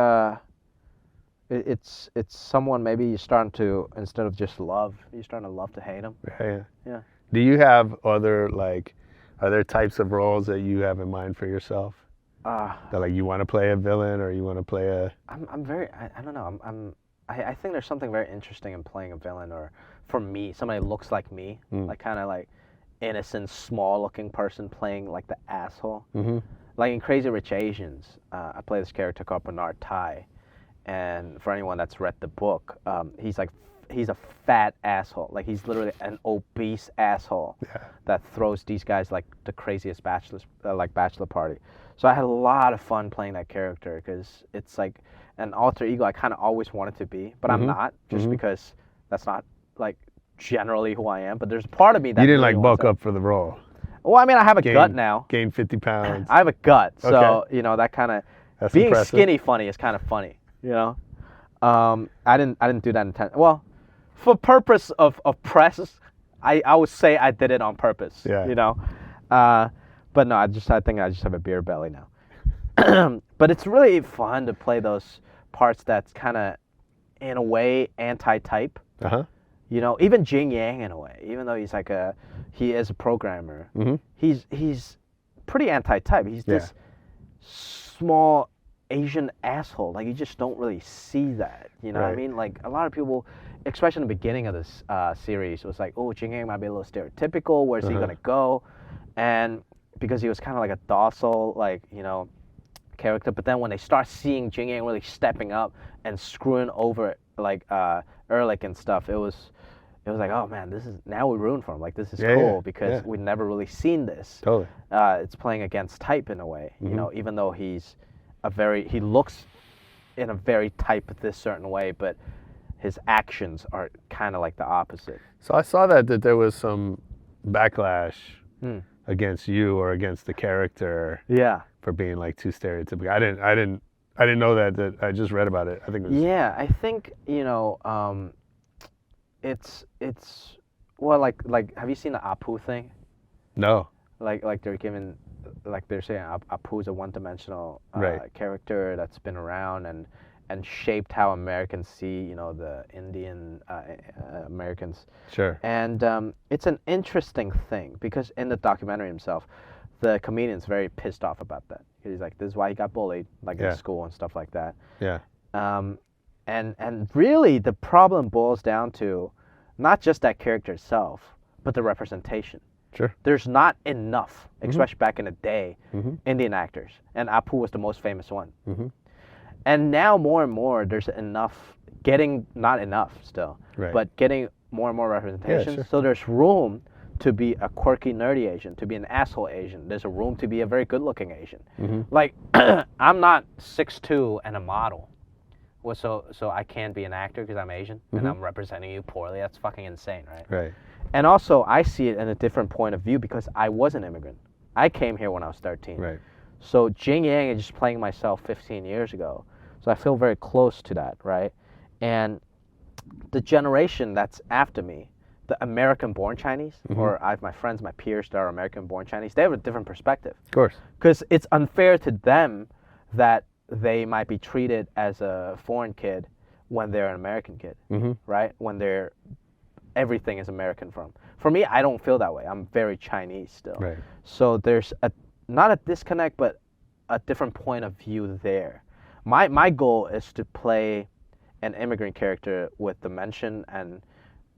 it's someone maybe you're starting to, instead of just love, you're starting to love to hate him. Yeah. Yeah. Do you have other, like, are there types of roles that you have in mind for yourself? That like you want to play a villain, or you want to play a... I'm very, I don't know, I think there's something very interesting in playing a villain, or for me, somebody who looks like me, like kind of like innocent, small looking person playing like the asshole. Like in Crazy Rich Asians, I play this character called Bernard Tai, and for anyone that's read the book, he's a fat asshole. Like he's literally an obese asshole that throws these guys like the craziest bachelor party. So I had a lot of fun playing that character because it's like an alter ego I kind of always wanted to be, but I'm not, just because that's not like generally who I am. But there's a part of me that You didn't really like wants bulk up for the role. Well, I mean, I have a gut now. Gain 50 pounds. I have a gut, so Okay. you know that kind of That's being impressive. skinny funny is kind of funny, you know. I didn't do that intent. Well, for purpose of press, I would say I did it on purpose. Yeah. You know, but no, I think I just have a beer belly now. But it's really fun to play those parts that's kind of, in a way, anti-type. You know, even Jian-Yang in a way, even though he is a programmer, he's pretty anti-type. He's this small Asian asshole. Like you just don't really see that. You know what I Right. mean? Like a lot of people, especially in the beginning of this series, was like, oh, Jian-Yang might be a little stereotypical. Where's he gonna go? And because he was kind of like a docile, like, you know, character. But then when they start seeing Jian-Yang really stepping up and screwing over like Ehrlich and stuff, it was like, oh man, now we're rooting for him. Like this is cool because we've never really seen this. Totally. It's playing against type in a way, you know, even though he looks in a very type this certain way, but his actions are kind of like the opposite. So I saw that there was some backlash against you or against the character. Yeah. For being like too stereotypical. I didn't know that I just read about it. I think it was... Yeah, I think, you know, it's well, like have you seen the Apu thing? No. Like they're giving, like they're saying Apu's a one-dimensional Right. character that's been around and shaped how Americans see, you know, the Indian Americans. Sure. And it's an interesting thing because in the documentary himself, the comedian's very pissed off about that. He's like, this is why he got bullied, like in school and stuff like that. Yeah. And really the problem boils down to not just that character itself, but the representation. Sure. There's not enough, especially back in the day, Indian actors. And Apu was the most famous one. And now more and more, there's enough, not enough still, Right. but getting more and more representation. sure. So there's room to be a quirky, nerdy Asian, to be an asshole Asian. There's a room to be a very good-looking Asian. Like, I'm not 6'2" and a model. Well, so I can't be an actor because I'm Asian and I'm representing you poorly. That's fucking insane, right? Right. And also, I see it in a different point of view because I was an immigrant. I came here when I was 13. Right. So Jian-Yang is just playing myself 15 years ago. So I feel very close to that, right? And the generation that's after me, the American-born Chinese, or I have my friends, my peers that are American-born Chinese, they have a different perspective. Of course. Because it's unfair to them that they might be treated as a foreign kid when they're an American kid, right? When everything is American from. For me, I don't feel that way. I'm very Chinese still. Right. So there's not a disconnect, but a different point of view there. My goal is to play an immigrant character with dimension and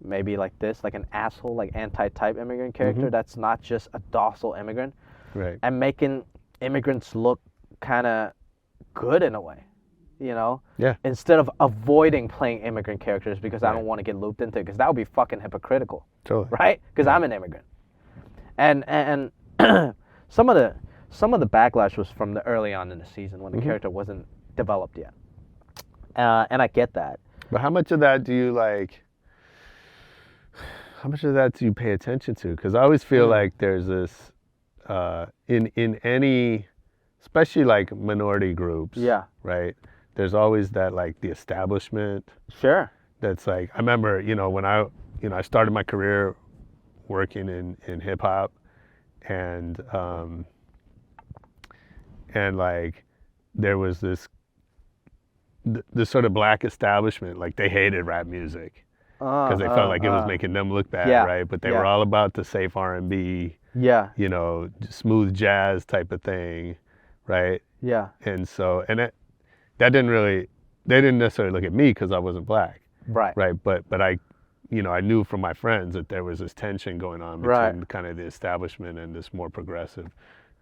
maybe like this, like an asshole, like anti-type immigrant character that's not just a docile immigrant. Right. And making immigrants look kind of good in a way, Yeah. Instead of avoiding playing immigrant characters because I don't want to get looped into it, because that would be fucking hypocritical. Totally. Right? Because I'm an immigrant. And some of the backlash was from the early on in the season when the character wasn't developed yet. And I get that. But how much of that do you like? How much of that do you pay attention to? Because I always feel like there's this in any, especially like minority groups. Yeah. Right. There's always that like the establishment. Sure. That's like, I remember, when I started my career working in hip hop, and like there was this sort of black establishment, like they hated rap music because they felt like it was making them look bad, right? But they were all about the safe R&B, smooth jazz type of thing, right? Yeah. And so, that didn't really, they didn't necessarily look at me because I wasn't black. Right. Right. But I, I knew from my friends that there was this tension going on between kind of the establishment and this more progressive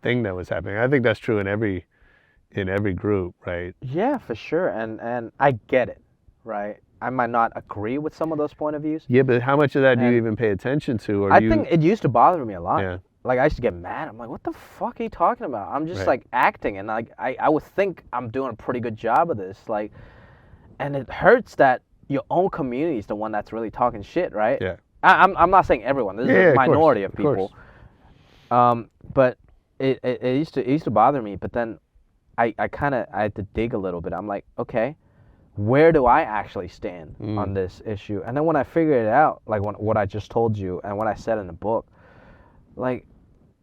thing that was happening. I think that's true in every group, right? Yeah, for sure. And I get it, right? I might not agree with some of those point of views. Yeah, but how much of that do you even pay attention to? Or I think it used to bother me a lot. Yeah. Like, I used to get mad. I'm like, what the fuck are you talking about? I'm just like acting, and like I would think I'm doing a pretty good job of this. Like, and it hurts that your own community is the one that's really talking shit, right? Yeah. I'm not saying everyone. This is a minority of people. But it used to bother me. But then I had to dig a little bit. I'm like, okay, where do I actually stand on this issue? And then when I figured it out, like what I just told you and what I said in the book, like,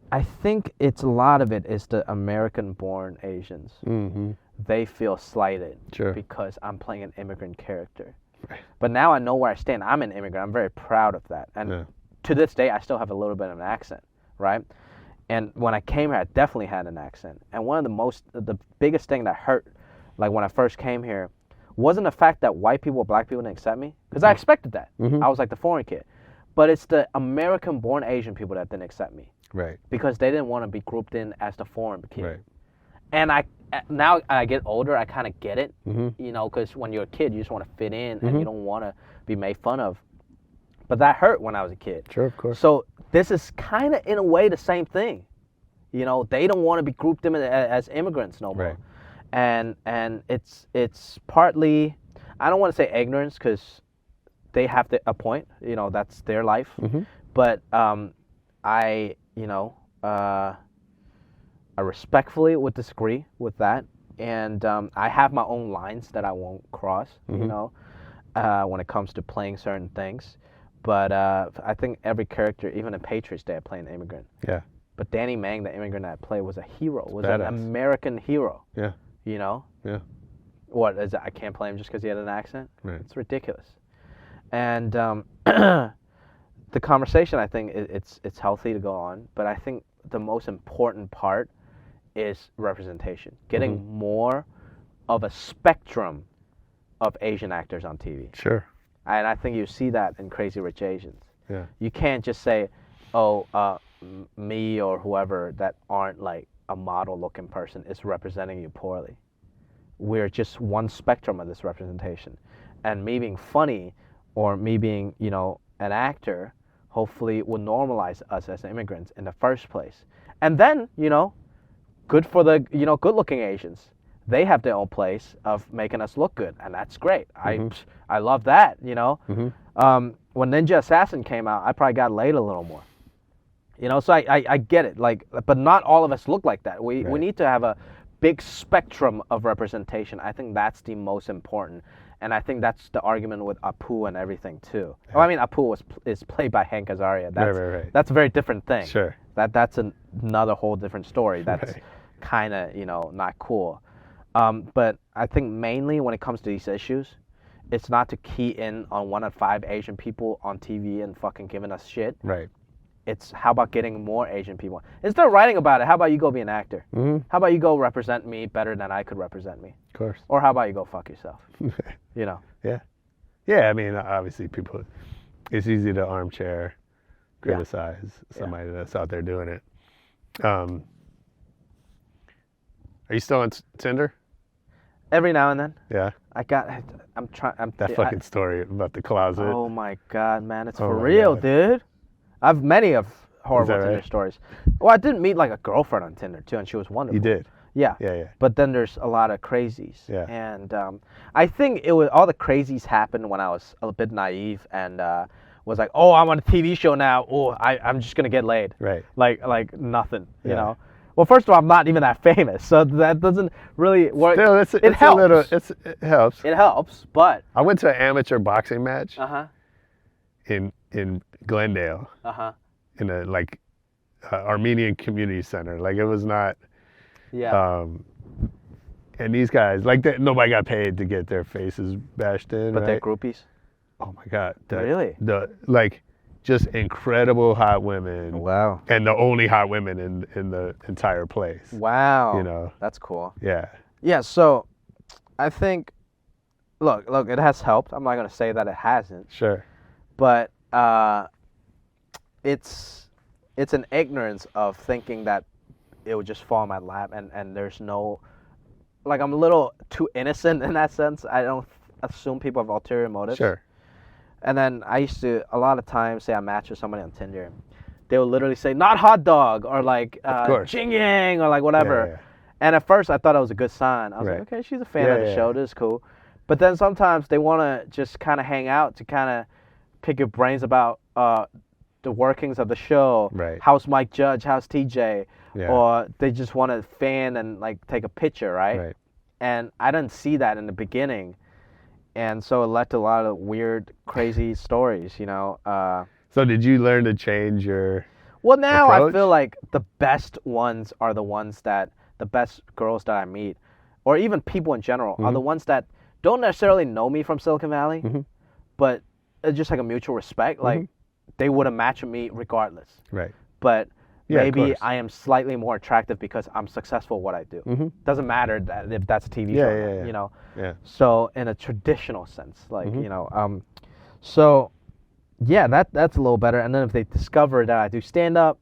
I think a lot of it is the American-born Asians. Mm-hmm. They feel slighted because I'm playing an immigrant character. Right. But now I know where I stand. I'm an immigrant. I'm very proud of that. And to this day, I still have a little bit of an accent, right? And when I came here, I definitely had an accent. And one of the biggest thing that hurt, like when I first came here, wasn't the fact that white people or black people didn't accept me, because I expected that. I was like the foreign kid. But it's the American-born Asian people that didn't accept me. Right. Because they didn't want to be grouped in as the foreign kid. Right. And now I get older, I kind of get it, because when you're a kid, you just want to fit in and you don't want to be made fun of. But that hurt when I was a kid. Sure, of course. So this is kind of, in a way, the same thing. They don't want to be grouped in as immigrants no more. Right. And it's partly, I don't want to say ignorance, because they have a point, that's their life. But I respectfully would disagree with that. And I have my own lines that I won't cross, when it comes to playing certain things. But I think every character, even in Patriots Day, I play an immigrant. Yeah. But Danny Mang, the immigrant that I played, was a hero, was Badass. an American hero. Yeah. Yeah. What is it? I can't play him just because he had an accent? Right. It's ridiculous. And the conversation, I think it's healthy to go on, but I think the most important part is representation. Getting more of a spectrum of Asian actors on TV. Sure. And I think you see that in Crazy Rich Asians. Yeah. You can't just say, me or whoever that aren't like a model-looking person is representing you poorly. We're just one spectrum of this representation. And me being funny or me being, an actor, hopefully will normalize us as immigrants in the first place. And then, good for the, good-looking Asians. They have their own place of making us look good, and that's great. I love that, When Ninja Assassin came out, I probably got laid a little more. So I get it, but not all of us look like that. We need to have a big spectrum of representation. I think that's the most important. And I think that's the argument with Apu and everything too. Yeah. Well, I mean, Apu is played by Hank Azaria. Right. That's a very different thing. Sure. That's another whole different story. That's kind of, not cool. But I think mainly when it comes to these issues, it's not to key in on 1 out of 5 Asian people on TV and fucking giving us shit. Right. It's how about getting more Asian people? Instead of writing about it, how about you go be an actor? Mm-hmm. How about you go represent me better than I could represent me? Of course. Or how about you go fuck yourself? You know? Yeah. Yeah, I mean, obviously people, it's easy to armchair criticize somebody that's out there doing it. Are you still on Tinder? Every now and then. Yeah. That fucking story about the closet. Oh my God, man. It's Oh for my real, God. dude. I've many of horrible that Tinder right? stories. Well, I did meet like a girlfriend on Tinder too, and she was wonderful. You did? Yeah. Yeah. But then there's a lot of crazies. Yeah. And I think it was all the crazies happened when I was a bit naive and was like, oh, I'm on a TV show now. Oh, I'm just gonna get laid. Right. Like nothing. You Yeah. know. Well, first of all, I'm not even that famous, so that doesn't really work. Still, it helps. It helps. It helps, but. I went to an amateur boxing match Uh-huh. in Glendale Uh-huh. in a Armenian community center. Like it was not. Yeah. And these guys, nobody got paid to get their faces bashed in. But right? they're groupies. Oh my God. Really? Just incredible hot women. Wow. And the only hot women in the entire place. Wow. You know. That's cool. Yeah. Yeah, so I think look, it has helped. I'm not gonna say that it hasn't. Sure. But it's an ignorance of thinking that it would just fall in my lap and there's no I'm a little too innocent in that sense. I don't assume people have ulterior motives. Sure. And then I used to, a lot of times, say I match with somebody on Tinder. They would literally say, not hot dog, or Jian-Yang, or whatever. Yeah. And at first, I thought it was a good sign. I was Right. like, okay, she's a fan of the show. This is cool. But then sometimes they want to just kind of hang out to kind of pick your brains about the workings of the show. Right. How's Mike Judge? How's TJ? Yeah. Or they just want to fan and take a picture, right? Right. And I didn't see that in the beginning. And so it led to a lot of weird, crazy stories, you know. So did you learn to change your Well, now approach? I feel like the best ones are the ones that, the best girls that I meet, or even people in general, are the ones that don't necessarily know me from Silicon Valley, but it's just like a mutual respect. Like, they would have matched with me regardless. Right. But Yeah, of maybe course. I am slightly more attractive because I'm successful at what I do. Doesn't matter if that's a TV show, or not, you know. Yeah. So in a traditional sense, you know, so yeah, that's a little better. And then if they discover that I do stand up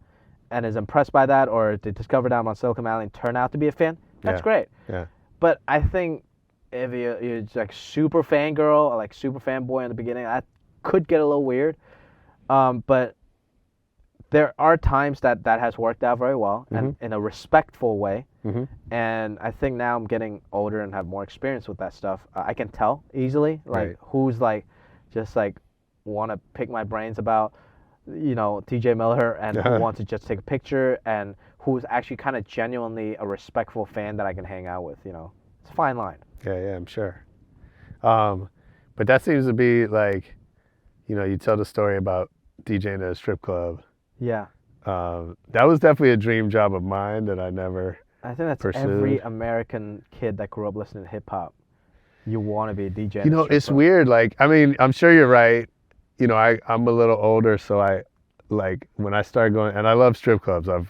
and is impressed by that, or they discover that I'm on Silicon Valley and turn out to be a fan, that's great. Yeah. But I think if you're just super fangirl or super fanboy in the beginning, that could get a little weird. But there are times that has worked out very well and in a respectful way. And I think now I'm getting older and have more experience with that stuff. I can tell easily who's just want to pick my brains about, you know, TJ Miller, and who wants to just take a picture, and who's actually kind of genuinely a respectful fan that I can hang out with. You know, it's a fine line. Yeah, I'm sure. But that seems to be you know, you tell the story about DJing at a strip club. Yeah. That was definitely a dream job of mine that I never I think that's pursued. every American kid that grew up listening to hip hop. You want to be a DJ. You know, it's weird. I mean, I'm sure you're right. You know, I'm a little older, so when I started going, and I love strip clubs. I'm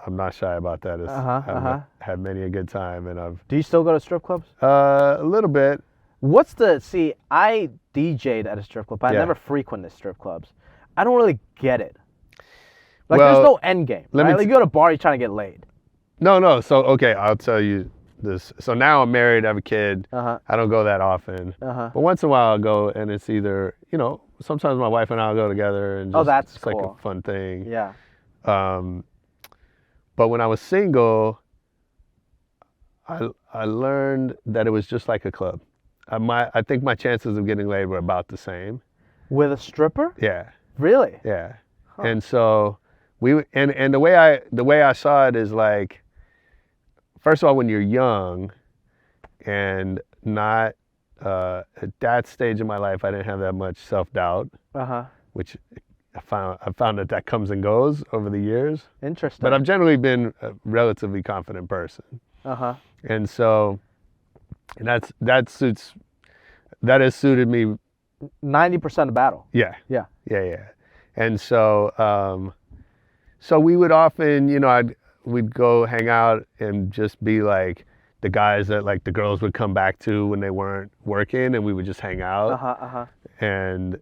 not shy about that. I've had many a good time, and Do you still go to strip clubs? a little bit. I DJ'd at a strip club, but I Yeah. never frequented strip clubs. I don't really get it. Well, there's no end game. let me Right? You go to a bar, you're trying to get laid. No. So, okay, I'll tell you this. So now I'm married, I have a kid. Uh-huh. I don't go that often. Uh-huh. But once in a while I'll go, and it's either, you know, sometimes my wife and I'll go together, and just, that's it's like cool. a fun thing. Yeah. But when I was single, I learned that it was just like a club. I think my chances of getting laid were about the same. With a stripper? Yeah. Really? Yeah. And so and the way I saw it is first of all, when you're young and not at that stage of my life, I didn't have that much self-doubt, which I found that comes and goes over the years. Interesting. But I've generally been a relatively confident person. And so, and that has suited me. 90% of battle. Yeah. Yeah. Yeah. And so, so we would often, we'd go hang out and just be like the guys that like the girls would come back to when they weren't working, and we would just hang out. And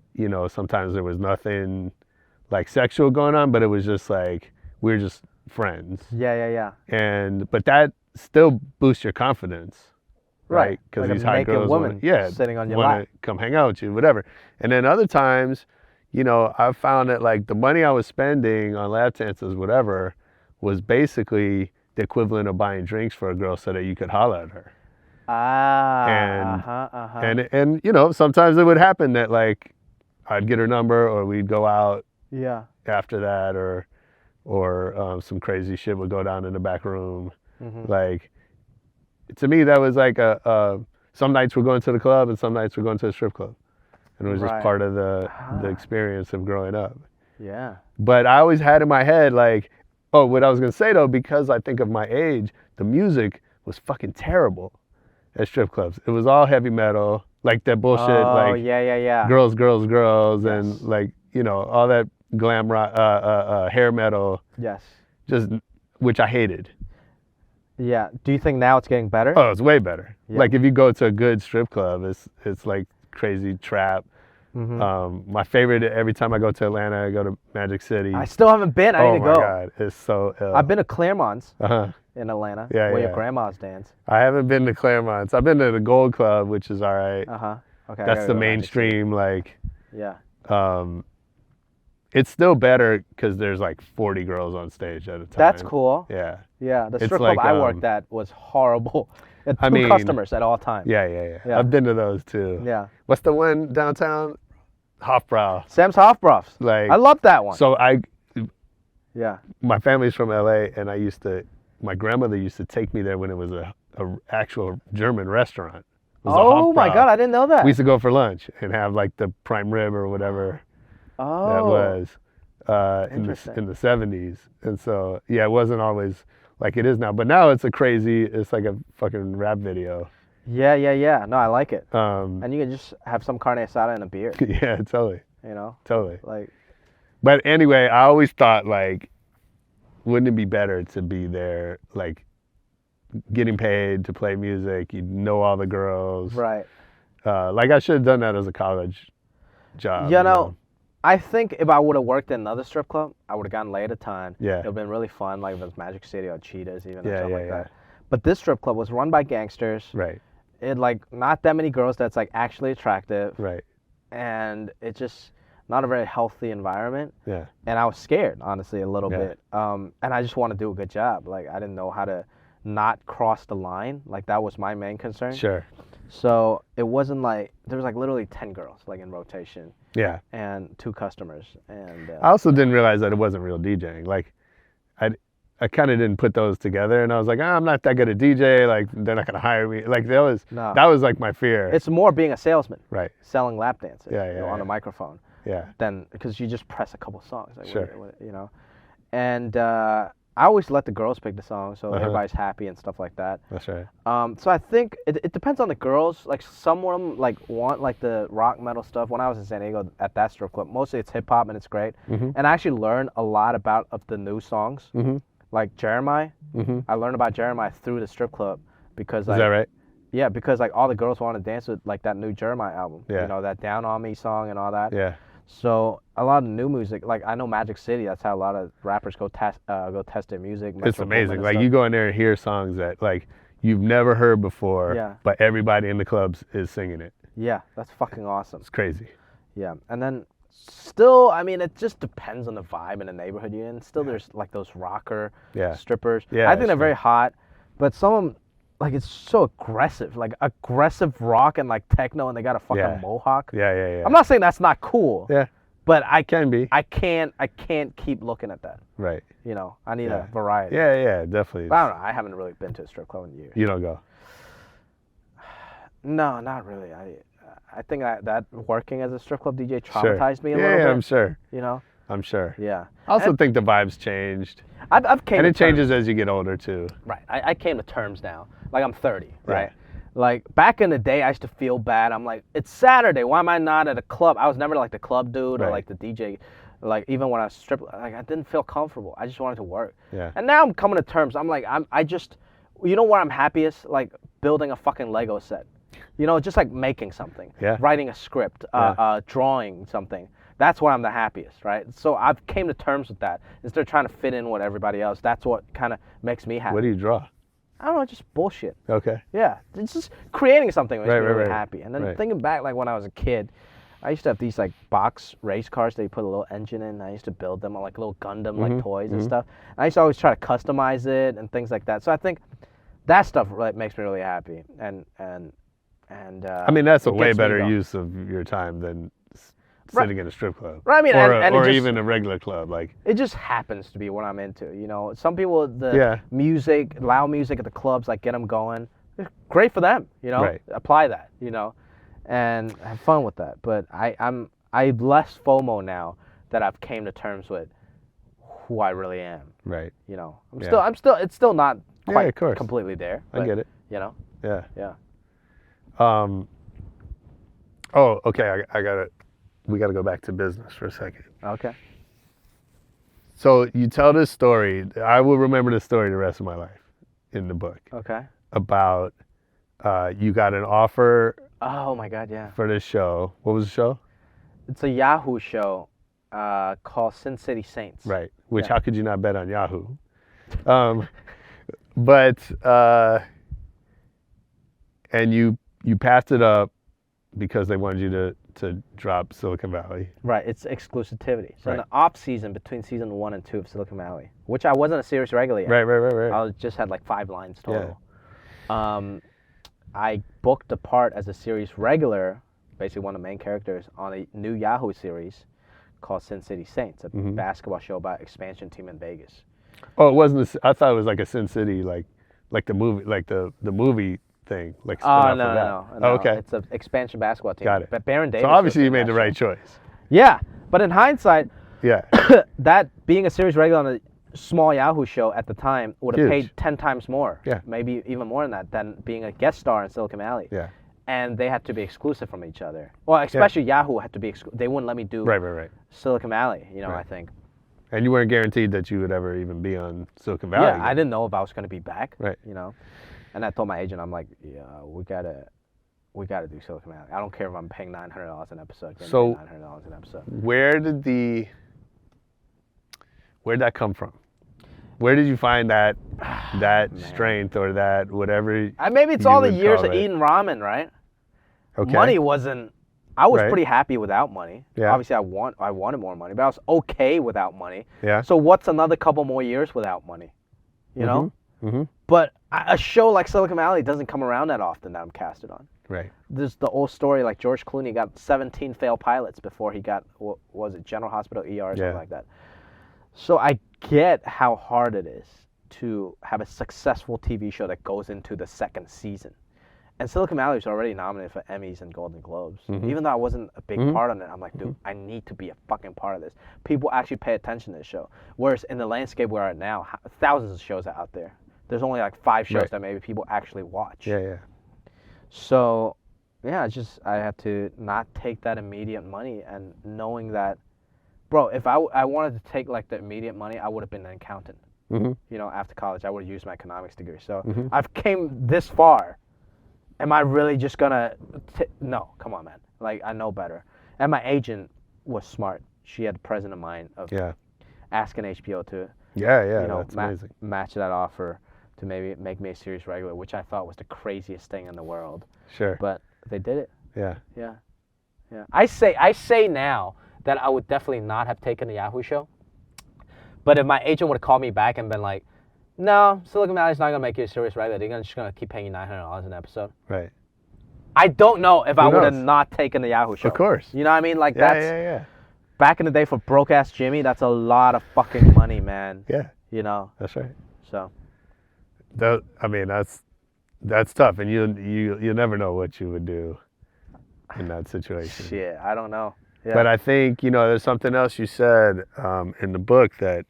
sometimes there was nothing like sexual going on, but it was just like we were just friends. Yeah. But that still boosts your confidence, right? Because like these a hot naked girls woman sitting on your want lap. to come hang out with you, whatever. And then other times, I found that like the money I was spending on lap dances, whatever, was basically the equivalent of buying drinks for a girl so that you could holler at her. And sometimes it would happen that like I'd get her number, or we'd go out after that, or some crazy shit would go down in the back room. Like, to me, that was like some nights we're going to the club and some nights we're going to a strip club. And it was just part of the experience of growing up. Yeah. But I always had in my head, like, what I was going to say, though, because I think of my age, the music was fucking terrible at strip clubs. It was all heavy metal, like that bullshit, girls, Yes. and like, all that glam rock, hair metal. Yes. Just, which I hated. Yeah. Do you think now it's getting better? Oh, it's way better. Yeah. Like if you go to a good strip club, it's like crazy trap. My favorite, every time I go to Atlanta, I go to Magic City. I still haven't been. I need to go. Oh my God, it's so ill. I've been to Claremont's in Atlanta, where your grandma's dance. I haven't been to Claremont's. I've been to the Gold Club, which is all right. Okay. That's the mainstream, like. Yeah. It's still better because there's like 40 girls on stage at a time. That's cool. Yeah. Yeah. The It's strip club like, I worked at was horrible. Two customers at all times. Yeah. I've been to those too. Yeah. What's the one downtown? Hofbrau. Sam's Hofbrau's. Like, I love that one. So Yeah. my family's from LA, and my grandmother used to take me there when it was a actual German restaurant. It was a Oh my Hofbrau. God, I didn't know that. We used to go for lunch and have like the prime rib or whatever that was in the 70s. And so, yeah, it wasn't always like it is now. But now it's like a fucking rap video. Yeah. No, I like it. And you can just have some carne asada and a beer. yeah, totally. Totally. Like. But anyway, I always thought, like, wouldn't it be better to be there, like, getting paid to play music, you know all the girls. Right. Like, I should have done that as a college job. I think if I would have worked in another strip club, I would have gotten laid a ton. Yeah. It would have been really fun, like if it was Magic City or Cheetahs even, or Yeah, something yeah, like yeah. that. But this strip club was run by gangsters. Right. It, like, not that many girls that's, like, actually attractive. Right. And it just... not a very healthy environment. Yeah. And I was scared, honestly, a little Yeah. bit. And I just want to do a good job. Like, I didn't know how to not cross the line. Like, that was my main concern. Sure. So it wasn't like, there was like literally 10 girls, like, in rotation. Yeah. And 2 customers. And I also didn't realize that it wasn't real DJing. Like, I kind of didn't put those together, and I was like, I'm not that good at DJ. Like, they're not gonna hire me. Like, that was like my fear. it's more being a salesman. Right. Selling lap dances. Yeah, on yeah. a microphone. Yeah. Then, because you just press a couple songs. Like, Sure. And I always let the girls pick the song, so everybody's happy and stuff like that. That's right. So I think it depends on the girls. Like, some of them like want like the rock metal stuff. When I was in San Diego at that strip club, mostly it's hip hop and it's great. And I actually learned a lot of the new songs. Like Jeremiah. I learned about Jeremiah through the strip club because Is that right? Yeah, because like all the girls want to dance with like that new Jeremiah album. Yeah. That Down on Me song and all that. Yeah. So a lot of new music, like I know Magic City, that's how a lot of rappers go test their music. It's amazing. Like, you go in there and hear songs that like you've never heard before, but everybody in the clubs is singing it. Yeah, that's fucking awesome. It's crazy. Yeah, and then still, I mean, it just depends on the vibe in the neighborhood you're in. Still, there's like those rocker strippers. Yeah, I think they're very hot, but some of them, like, it's so aggressive, like aggressive rock and like techno, and they got a fucking mohawk. Yeah. I'm not saying that's not cool. Yeah. But I can be. I can't keep looking at that. Right. I need a variety. Yeah, definitely. But I don't know. I haven't really been to a strip club in years. You don't go? No, not really. I think that working as a strip club DJ traumatized me a little bit. Yeah, I'm sure. I'm sure. Yeah. I also think the vibes changed. I've came And to it changes terms, as you get older too. right. I came to terms now. Like I'm 30, right? Yeah. Like back in the day, I used to feel bad. I'm like, it's Saturday. Why am I not at a club? I was never like the club dude or Right. like the DJ. Like even when I was like I didn't feel comfortable. I just wanted to work. Yeah. And now I'm coming to terms. I'm like I just, you know where I'm happiest? Like building a fucking Lego set. You know, just like making something. Yeah. Writing a script. Drawing something. That's where I'm the happiest, right? So I've came to terms with that. Instead of trying to fit in with everybody else, that's what kind of makes me happy. What do you draw? I don't know, just bullshit. Okay. Yeah, it's just creating something makes Right, me right, really right. happy. And then Right. thinking back, like when I was a kid, I used to have these like box race cars that you put a little engine in. I used to build them on like little Gundam like toys and stuff. And I used to always try to customize it and things like that. So I think that stuff really makes me really happy. And I mean, that's a it way gets me better going. use of your time than Right. sitting in a strip club. Right, I mean, or and it or just- even a regular club. Like, It just happens to be what I'm into, you know. Some people, the Yeah. music, loud music at the clubs, like get them going. It's great for them, you know. Right. Apply that, you know, and have fun with that. But I'm less FOMO now that I've came to terms with who I really am. right. You know, Yeah. it's still not Yeah, quite of course. completely there. I but, get it. You know, Yeah. yeah. Oh, okay. We gotta go back to business for a second. Okay. So you tell this story. I will remember this story the rest of my life in the book Okay. about you got an offer Oh my God, yeah. for this show. What was the show? It's a Yahoo show called Sin City Saints. Right. Which Yeah. how could you not bet on Yahoo? But and you passed it up because they wanted you to drop Silicon Valley. Right, it's exclusivity. So in Right. the off season between season 1 and 2 of Silicon Valley, which I wasn't a series regular yet. Right. I just had like 5 lines total. I booked a part as a series regular, basically one of the main characters, on a new Yahoo series called Sin City Saints, a basketball show about expansion team in Vegas. Oh, it wasn't. I thought it was like a Sin City, like the movie, like the movie thing, like spin Oh, off no, of that. no. Oh, okay. It's an expansion basketball team. Got it. But Baron Davis So was obviously you in made that the show. right choice. Yeah, but in hindsight, Yeah. that being a series regular on a small Yahoo show at the time would have Huge. paid 10 times more. Yeah. Maybe even more than that, than being a guest star in Silicon Valley. Yeah. And they had to be exclusive from each other. Well, especially Yahoo had to be they wouldn't let me do Right. Silicon Valley, you know, Right. I think. And you weren't guaranteed that you would ever even be on Silicon Valley. Yeah, again. I didn't know if I was going to be back, Right. you know. And I told my agent, I'm like, yeah, we got to do Silicon Valley. I don't care if I'm paying $900 an episode. Give me So- $900 an episode. Where'd that come from? Where did you find that strength or that whatever? Maybe it's you all the would years call of it? eating ramen, right? Okay. Money wasn't. I was Right. pretty happy without money. Yeah. Obviously, I wanted more money, but I was okay without money. Yeah. So what's another couple more years without money? You know. Mm-hmm. But a show like Silicon Valley doesn't come around that often that I'm casted on. Right. There's the old story like George Clooney got 17 failed pilots before he got what was it General Hospital ER or something Yeah. like that. So I get how hard it is to have a successful TV show that goes into the second season. And Silicon Valley was already nominated for Emmys and Golden Globes. Even though I wasn't a big part on it, I'm like, dude, I need to be a fucking part of this. People actually pay attention to this show. Whereas in the landscape we're at now, thousands of shows are out there. There's only like 5 shows Right. that maybe people actually watch. Yeah. So, yeah, I had to not take that immediate money and knowing that, bro, if I wanted to take like the immediate money, I would have been an accountant. Mm-hmm. You know, after college, I would have used my economics degree. So I've came this far. Am I really just gonna? No, come on, man. Like I know better. And my agent was smart. She had the presence of mind of Yeah. asking HBO to, Yeah. you know, That's amazing. match that offer to maybe make me a series regular, which I thought was the craziest thing in the world. Sure. But they did it. Yeah. Yeah. I say now that I would definitely not have taken the Yahoo show. But if my agent would have called me back and been like, no, Silicon Valley's not gonna make you a series regular. They're just gonna keep paying you $900 an episode. Right. I don't know if I would have knows? not taken the Yahoo show. Of course. You know what I mean? Like Yeah. that's Yeah. back in the day for broke ass Jimmy. That's a lot of fucking money, man. Yeah. You know. That's right. So. I mean, that's tough, and you never know what you would do in that situation. Shit, I don't know. Yeah. But I think, there's something else you said in the book that,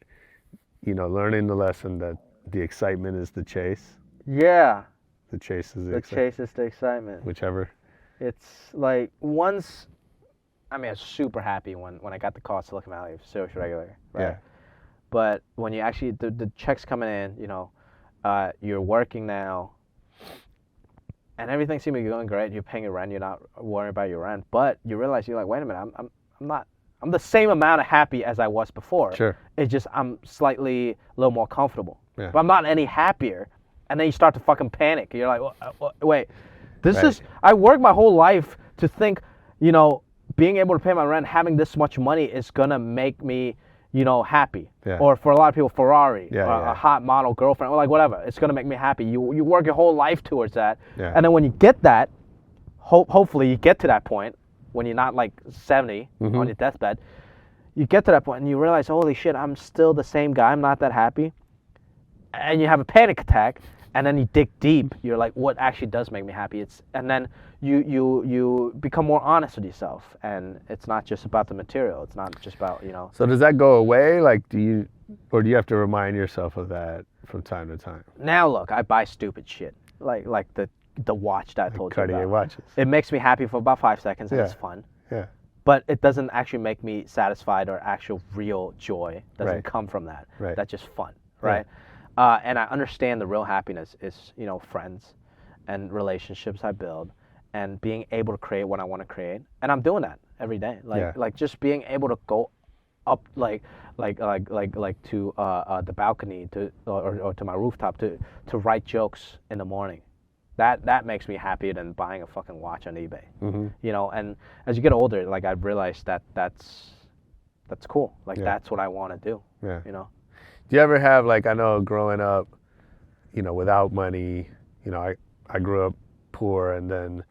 learning the lesson that the excitement is the chase. Yeah. The chase is the The excitement. chase is the excitement. Whichever. It's like once, I was super happy when I got the call to Silicon Valley social regular, right? Yeah. But when you actually, the checks coming in, you're working now, and everything seems to be going great. You're paying your rent. You're not worrying about your rent. But you realize you're like, wait a minute, I'm the same amount of happy as I was before. Sure. It's just I'm slightly a little more comfortable. Yeah. But I'm not any happier. And then you start to fucking panic. You're like, wait, this Right. is, I worked my whole life to think, being able to pay my rent, having this much money is going to make me, happy. Yeah. Or for a lot of people, Ferrari, Yeah, or yeah. a hot model girlfriend, or like whatever. It's going to make me happy. You work your whole life towards that. Yeah. And then when you get that, hopefully you get to that point when you're not like 70 Mm-hmm. on your deathbed. You get to that point and you realize, holy shit, I'm still the same guy. I'm not that happy. And you have a panic attack, and then you dig deep. You're like, what actually does make me happy? And then you become more honest with yourself, and it's not just about the material. It's not just about So does that go away? Like, do you have to remind yourself of that from time to time? Now look, I buy stupid shit like the watch that I told you Cartier about. watches. It makes me happy for about 5 seconds, and Yeah. it's fun. Yeah. But it doesn't actually make me satisfied, or actual real joy doesn't Right. come from that. Right. That's just fun, Yeah. right? And I understand the real happiness is, friends and relationships I build, and being able to create what I want to create. And I'm doing that every day. Yeah. Like just being able to go up like to the balcony or to my rooftop to write jokes in the morning. That makes me happier than buying a fucking watch on eBay. Mm-hmm. And as you get older, like I've realized that's cool. Like Yeah. that's what I want to do. Yeah. Do you ever have, like, I know growing up, without money, I grew up poor, and then,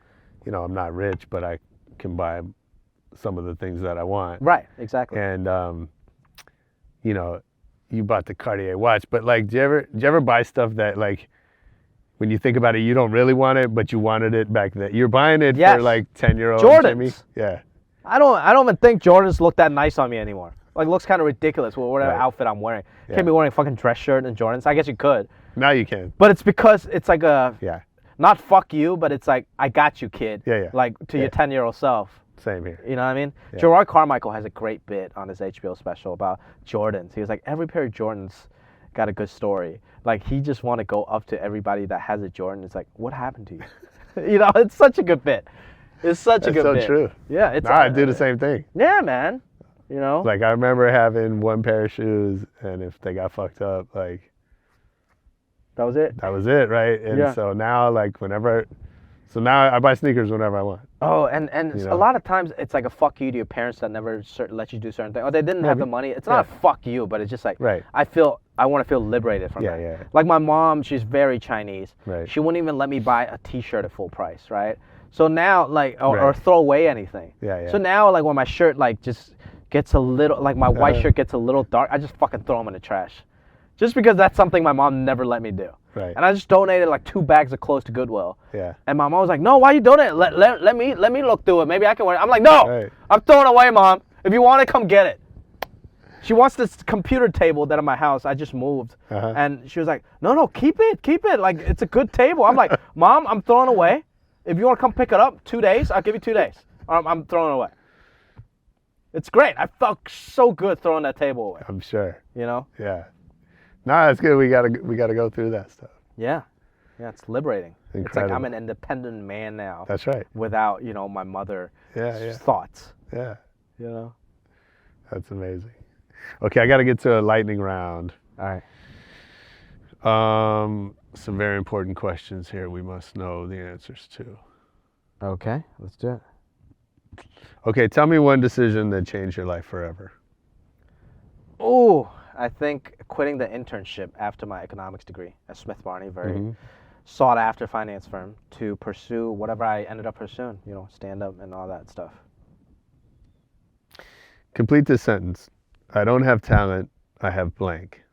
I'm not rich, but I can buy some of the things that I want. Right, exactly. And, you bought the Cartier watch, but like, do you ever buy stuff that, like, when you think about it, you don't really want it, but you wanted it back then? You're buying it Yes. for like 10-year-old Jordans. Jimmy? Yeah. I don't even think Jordans look that nice on me anymore. Like, looks kind of ridiculous with whatever Right. outfit I'm wearing. Yeah. Can't be wearing a fucking dress shirt and Jordans. I guess you could, Now you can. but it's because it's like a Yeah. not fuck you, but it's like I got you, kid. Yeah, yeah. Like to your Yeah. 10-year-old self. Same here. You know what I mean? Yeah. Gerard Carmichael has a great bit on his HBO special about Jordans. He was like, every pair of Jordans got a good story. Like, he just want to go up to everybody that has a Jordan. It's like, what happened to you? It's such a good bit. It's such a That's good so bit. true. Yeah, it's. Nah, I do the same thing. Yeah, man. Like, I remember having one pair of shoes, and if they got fucked up, like, that was it. that was it, right? And Yeah. so now, like, so now I buy sneakers whenever I want. Oh, and You a know? lot of times it's like a fuck you to your parents that never let you do certain things. Or they didn't have the money. It's not a fuck you, but it's just like, Right. I want to feel liberated from Yeah, that. yeah. Like my mom, she's very Chinese. Right. She wouldn't even let me buy a t-shirt at full price, right? So now, like, or Right. throw away anything. Yeah, yeah. So now, like, when my shirt, like, just gets a little, like, my white Uh-huh. shirt gets a little dark, I just fucking throw them in the trash. Just because that's something my mom never let me do. Right. And I just donated, like, 2 bags of clothes to Goodwill. Yeah. And my mom was like, no, why you doing it? Let me look through it. Maybe I can wear it. I'm like, no, Right. I'm throwing it away, Mom. If you want it, come get it. She wants this computer table that in my house I just moved. Uh-huh. And she was like, no, keep it. Like, it's a good table. I'm like, Mom, I'm throwing it away. If you want to come pick it up 2 days, I'll give you 2 days. Or I'm throwing it away. It's great. I felt so good throwing that table away. I'm sure. Yeah. Nah, it's good. We gotta go through that stuff. Yeah. Yeah, it's liberating. It's like Incredible. I'm an independent man now. That's right. Without, my mother's Yeah. thoughts. Yeah. That's amazing. Okay, I got to get to a lightning round. All right. Some very important questions here we must know the answers to. Okay, let's do it. Okay, tell me one decision that changed your life forever. Oh, I think quitting the internship after my economics degree at Smith Barney, very sought after finance firm, to pursue whatever I ended up pursuing, stand up and all that stuff. Complete this sentence. I don't have talent, I have blank.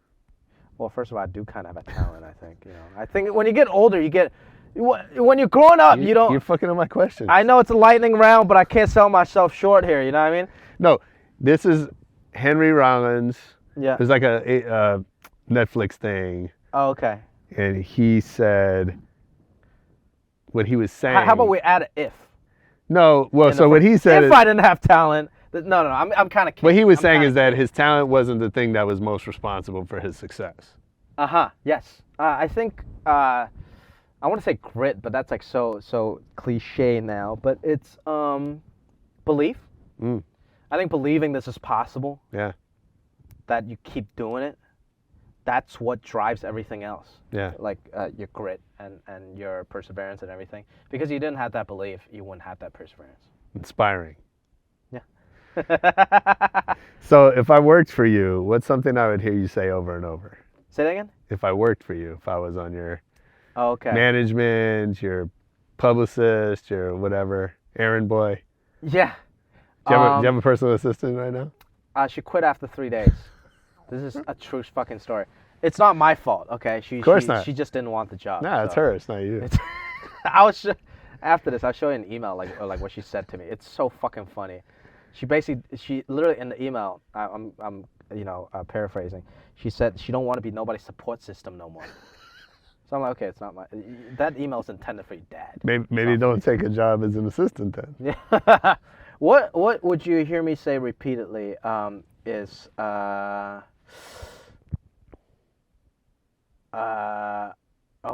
Well, first of all, I do kind of have a talent, I think. I think when you get older, you get When you're growing up, you don't. You're fucking up my question. I know it's a lightning round, but I can't sell myself short here. You know what I mean? No, this is Henry Rollins. Yeah. There's like a Netflix thing, Oh, okay. and he said what he was saying. How about we add an if? No, well, so what he said If is, I didn't have talent, no. I'm kind of kidding. what he was saying kinda is that his talent wasn't the thing that was most responsible for his success. Yes. I think I want to say grit, but that's like so cliche now. But it's belief. I think believing this is possible. Yeah. That you keep doing it. That's what drives everything else. Yeah. Like your grit and your perseverance and everything. Because you didn't have that belief, you wouldn't have that perseverance. Inspiring. Yeah. So if I worked for you, what's something I would hear you say over and over? Say that again? If I worked for you, if I was on your Okay. management, your publicist, your whatever, errand boy. Yeah. Do you have a personal assistant right now? She quit after 3 days. This is a true fucking story. It's not my fault, okay? Of course not. She just didn't want the job. Nah, it's her. It's not you. After this, I'll show you an email like what she said to me. It's so fucking funny. She literally in the email, I'm paraphrasing. She said she don't want to be nobody's support system no more. So I'm like, okay, it's not my. That email's intended for your dad. Maybe don't take a job as an assistant then. Yeah. What would you hear me say repeatedly? Is oh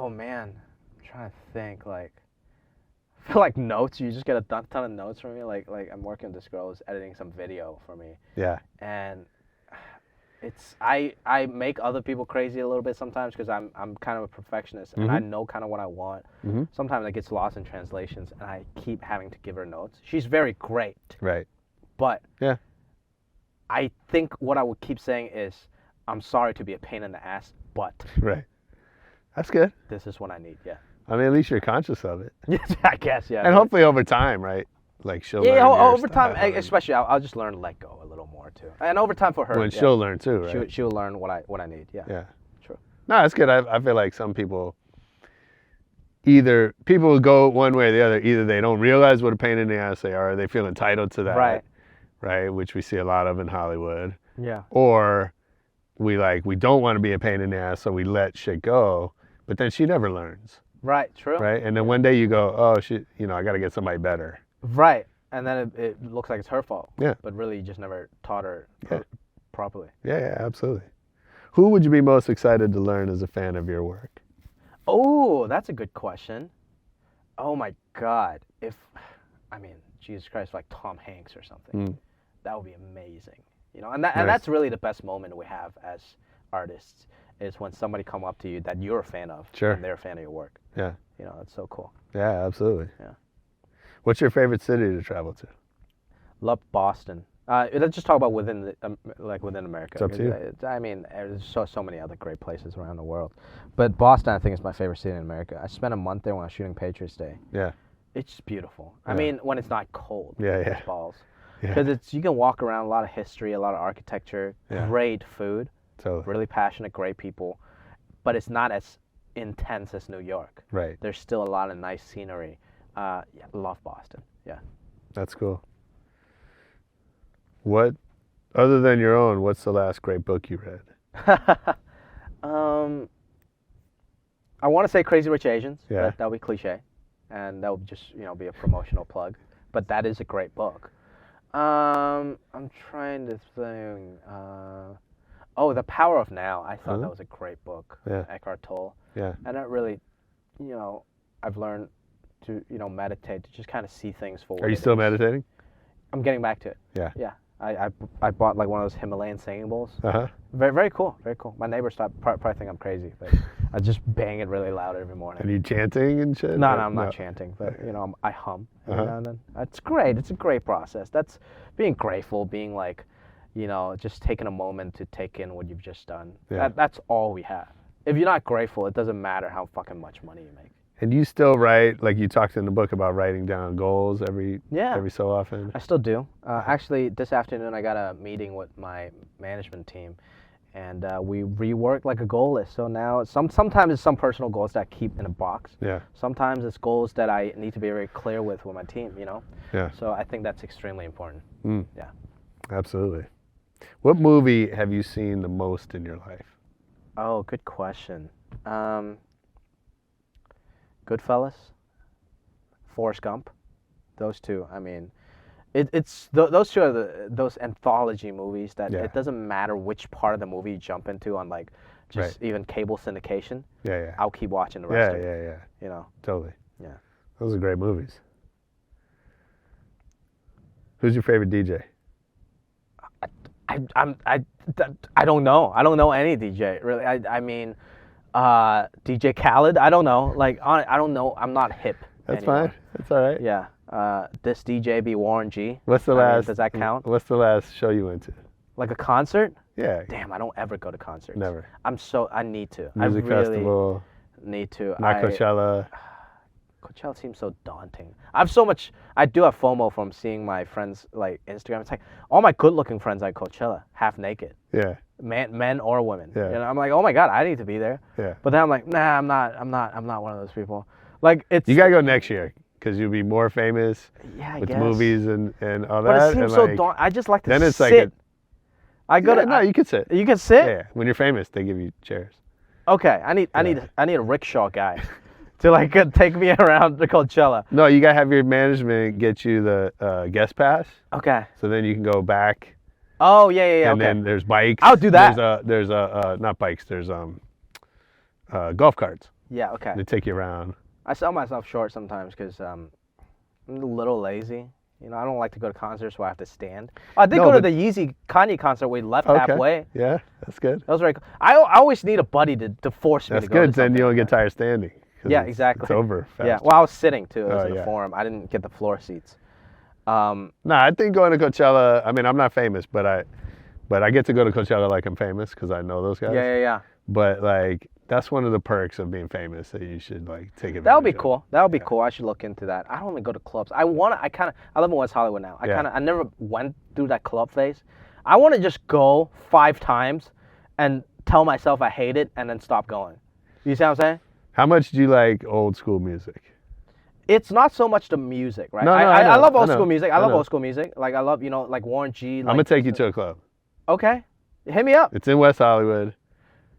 man, I'm trying to think. Like, I feel like notes. You just get a ton of notes from me. Like I'm working with this girl who's editing some video for me. Yeah. And it's I make other people crazy a little bit sometimes because I'm kind of a perfectionist and I know kind of what I want. Sometimes it gets lost in translations and I keep having to give her notes. She's very great. Right. But yeah, I think what I would keep saying is, I'm sorry to be a pain in the ass, but right. That's good. This is what I need. Yeah. I mean, at least you're conscious of it. I guess. Yeah. And hopefully over time, right? Like she'll learn. Yeah. Over style time, especially, I'll just learn to let go a little more too. And over time for her. Well, she'll learn too, right? She'll learn what I need. Yeah. Yeah. True. No, it's good. I feel like some people. Either people will go one way or the other. Either they don't realize what a pain in the ass they are, or they feel entitled to that. Right. Right, which we see a lot of in Hollywood. Yeah. Or we don't want to be a pain in the ass, so we let shit go. But then she never learns. Right. True. Right, and then one day you go, oh shit, I got to get somebody better. Right, and then it looks like it's her fault. Yeah. But really, you just never taught her properly. Yeah, absolutely. Who would you be most excited to learn as a fan of your work? Oh, that's a good question. Oh my God, Jesus Christ, like Tom Hanks or something. That would be amazing. And that's really the best moment we have as artists is when somebody come up to you that you're a fan of. Sure. And they're a fan of your work. Yeah. That's so cool. Yeah, absolutely. Yeah. What's your favorite city to travel to? Love Boston. Let's just talk about within America. It's up to you. There's so many other great places around the world, but Boston I think is my favorite city in America. I spent a month there when I was shooting Patriots Day. Yeah. It's just beautiful. Yeah. I mean, when it's not cold. Yeah. It's balls. Yeah. Because you can walk around, a lot of history, a lot of architecture, great food, Totally. really passionate, great people, but it's not as intense as New York. Right. There's still a lot of nice scenery. Love Boston. Yeah. That's cool. What, other than your own, what's the last great book you read? I want to say Crazy Rich Asians, Yeah. but that would be cliche, and that would just be a promotional plug. But that is a great book. I'm trying to think. The Power of Now. I thought that was a great book. Yeah. Eckhart Tolle. Yeah. And that really, I've learned to meditate, to just kind of see things for what Are you it still is. meditating? I'm getting back to it. Yeah. Yeah. I bought like one of those Himalayan singing bowls. Uh-huh. Very, very cool. Very cool. My neighbors probably think I'm crazy, but I just bang it really loud every morning. Are you chanting and shit? No, I'm not chanting, but I hum every now and then. It's great. It's a great process. That's being grateful, being like, just taking a moment to take in what you've just done. Yeah. That's all we have. If you're not grateful, it doesn't matter how fucking much money you make. And you still write, like you talked in the book about writing down goals every so often? I still do. Actually, this afternoon I got a meeting with my management team, and we rework like a goal list. So now sometimes it's some personal goals that I keep in a box. Yeah. Sometimes it's goals that I need to be very clear with my team. Yeah. So I think that's extremely important. Yeah. Absolutely. What movie have you seen the most in your life? Oh, good question. Goodfellas, Forrest Gump, those two. I mean, those two are those anthology movies that it doesn't matter which part of the movie you jump into on like just even cable syndication. Yeah. I'll keep watching the rest of it. Yeah. You know. Totally. Yeah. Those are great movies. Who's your favorite DJ? I don't know. I don't know any DJ really. I mean, DJ Khaled. I don't know. Like I don't know. I'm not hip. That's anymore. fine. That's all right. Yeah. This DJ be Warren G. What's the I mean, last? does that count? What's the last show you went to? Like a concert? Yeah. Damn, I don't ever go to concerts. Never. I need to. Music I really festival. need to. Not Coachella. Coachella seems so daunting. I do have FOMO from seeing my friends like Instagram. It's like all my good-looking friends at Coachella, half naked, Yeah. men or women. Yeah. I'm like, oh my god, I need to be there. Yeah. But then I'm like, nah, I'm not one of those people. Like it's. You gotta go next year because you'll be more famous Yeah, I with guess. movies and all that. But it seems and so like, daunting. I just like to then it's sit. like I go to. no, you can sit. You can sit. Yeah. When you're famous, they give you chairs. Okay, I need a rickshaw guy to like take me around the Coachella. No, you gotta have your management get you the guest pass. Okay. So then you can go back. Oh yeah. And Okay. then there's bikes. I'll do that. There's not bikes. There's golf carts. Yeah. Okay. They take you around. I sell myself short sometimes because I'm a little lazy. I don't like to go to concerts where I have to stand. I did go to the Yeezy Kanye concert where we left halfway. Yeah, that's good. That was very cool. I always need a buddy to force me That's to go. good. Then you don't get tired standing. 'Cause Yeah, it's- exactly. It's over fast. Yeah. Well, I was sitting too. It was Oh, in the yeah. forum. I didn't get the floor seats. Nah, I think going to Coachella. I mean, I'm not famous, but I get to go to Coachella like I'm famous because I know those guys. Yeah. But like that's one of the perks of being famous that you should like take advantage. That would be of. cool. That would be cool. I should look into that. I don't only go to clubs. I live in West Hollywood now. I never went through that club phase. I want to just go 5 times and tell myself I hate it and then stop going. You see what I'm saying? How much do you like old school music? It's not so much the music, right? No, I know, love old I know, school music. I I love know. old school music. Like I love, like Warren G. I'm gonna take you to a club. Okay. Hit me up. It's in West Hollywood.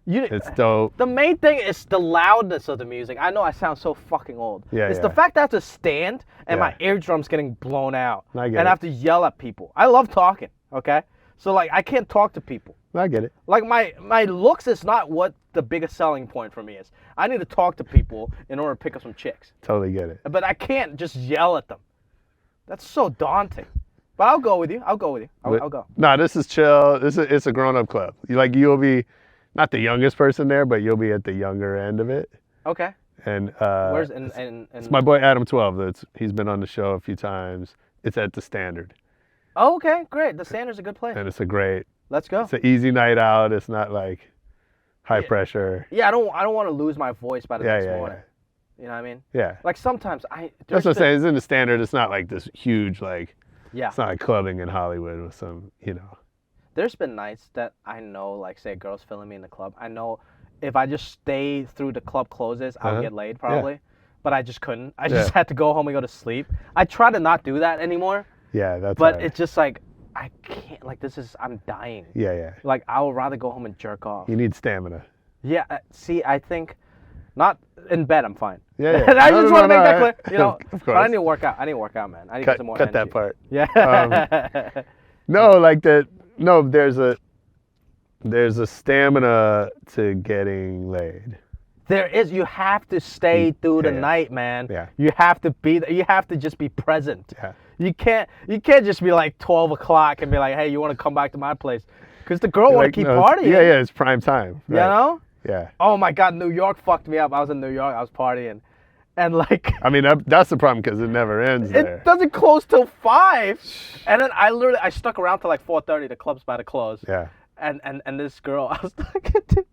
You, It's dope. The main thing is the loudness of the music. I know I sound so fucking old. Yeah, It's yeah. the fact that I have to stand and Yeah. my eardrums getting blown out. I get and it. I have to yell at people. I love talking, okay? So like I can't talk to people. I get it. Like my looks is not what the biggest selling point for me is. I need to talk to people in order to pick up some chicks. Totally get it. But I can't just yell at them. That's so daunting. But I'll go with you. I'll go. No, this is chill. It's a grown-up club. You'll be not the youngest person there, but you'll be at the younger end of it. Okay. And Where's it's my boy Adam 12. He's been on the show a few times. It's at the Standard, Oh, okay, great. The Standard's a good place. and it's a great. Let's go. It's an easy night out. It's not like high pressure. Yeah, I don't want to lose my voice by the next Yeah. morning. You know what I mean? Yeah. Like sometimes That's what I'm saying. It's in the Standard. It's not like this huge like. Yeah. It's not like clubbing in Hollywood with some, There's been nights that I know, like say a girl's filling me in the club. I know if I just stay through the club closes, I'll get laid probably. But I just couldn't. I just had to go home and go to sleep. I try to not do that anymore. Yeah, that's But right. it's just like I can't. Like I'm dying. Yeah. Like I would rather go home and jerk off. You need stamina. Yeah. See, I think not in bed. I'm fine. Yeah. I just want to make that clear. Of But course. I need to work out. I need to work out, man. I need to get some more cut energy. that part. Yeah. No, like that. No, there's a stamina to getting laid. There is. You have to stay through the yeah. night, man. Yeah. You have to be. You have to just be present. Yeah. You can't just be like 12 o'clock and be like, hey, you want to come back to my place? Because the girl want to keep partying. Yeah, it's prime time. You Right. know? Yeah. Oh my God, New York fucked me up. I was in New York. I was partying, and like. I mean, that's the problem because it never ends there. It doesn't close till 5, and then I stuck around till like 4:30. The club's about to close. Yeah. And this girl I was talking to,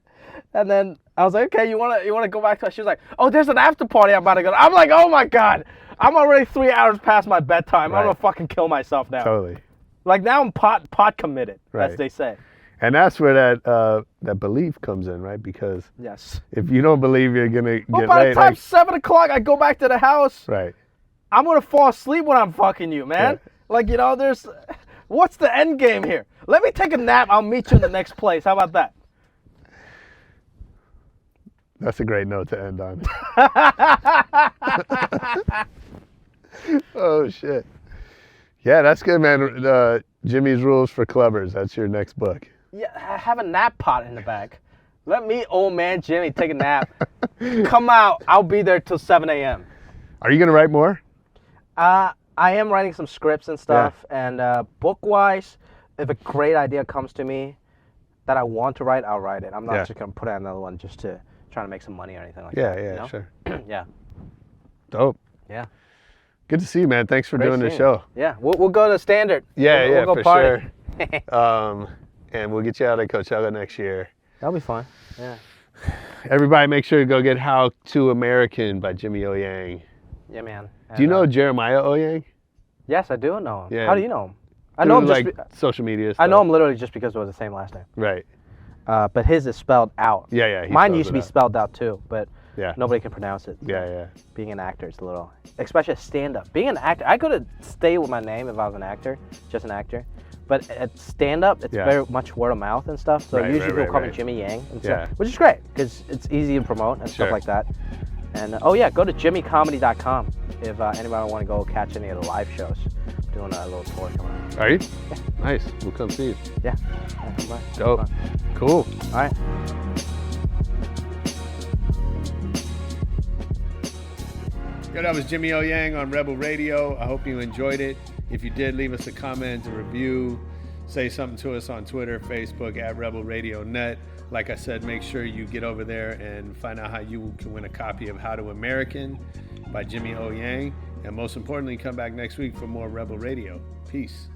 and then I was like, okay, you wanna go back to her? She was like, oh, there's an after party I'm about to go to. I'm like, oh my God, I'm already 3 hours past my bedtime. I'm Right. gonna fucking kill myself now. Totally. Like now I'm pot committed, Right. as they say. And that's where that belief comes in, right? Because Yes. if you don't believe you're gonna Well, get by laid, the time like, 7 o'clock, I go back to the house. right? I'm gonna fall asleep when I'm fucking you, man. Yeah. Like, you know, what's the end game here? Let me take a nap. I'll meet you in the next place. How about that? That's a great note to end on. Oh shit. Yeah, that's good, man. Jimmy's Rules for Clubbers. That's your next book. Yeah, have a nap pot in the back. Let me, old man Jimmy, take a nap. Come out. I'll be there till 7 a.m. Are you gonna write more? I am writing some scripts and stuff. And book-wise, if a great idea comes to me that I want to write, I'll write it. I'm not just gonna put out another one just to try to make some money or anything like that. Yeah, you know? sure. Yeah. Dope. Yeah. Good to see you, man. Thanks for doing the seeing show. you. Yeah, we'll go to Standard. Yeah, we'll go for party. sure. And we'll get you out at Coachella next year. That'll be fun. Yeah. Everybody, make sure to go get How to American by Jimmy O. Yang. Yeah, man. Do you know Jeremiah O. Yang? Yes, I do know him. Yeah. How do you know him? I know him just. Like social media stuff. I know him literally just because it was the same last name. Right. But his is spelled out. Yeah. Mine used to be spelled out too, but Yeah. nobody can pronounce it. So Yeah. Being an actor is a little, especially a stand-up. Being an actor, I could have stayed with my name if I was an actor, just an actor. But at stand-up, it's very much word of mouth and stuff. So Right, usually right, people call me right. Jimmy Yang and Yeah. stuff, which is great because it's easy to promote and Sure. stuff like that. And go to jimmycomedy.com if anybody want to go catch any of the live shows. I'm doing a little tour coming up. Are you? Nice. We'll come see you. Yeah. Come by. Dope. Come by. Cool. All right. Yo, that was Jimmy O. Yang on Rebel Radio. I hope you enjoyed it. If you did, leave us a comment, a review, say something to us on Twitter, Facebook, at Rebel Radio Net. Like I said, make sure you get over there and find out how you can win a copy of How to American by Jimmy O. Yang. And most importantly, come back next week for more Rebel Radio. Peace.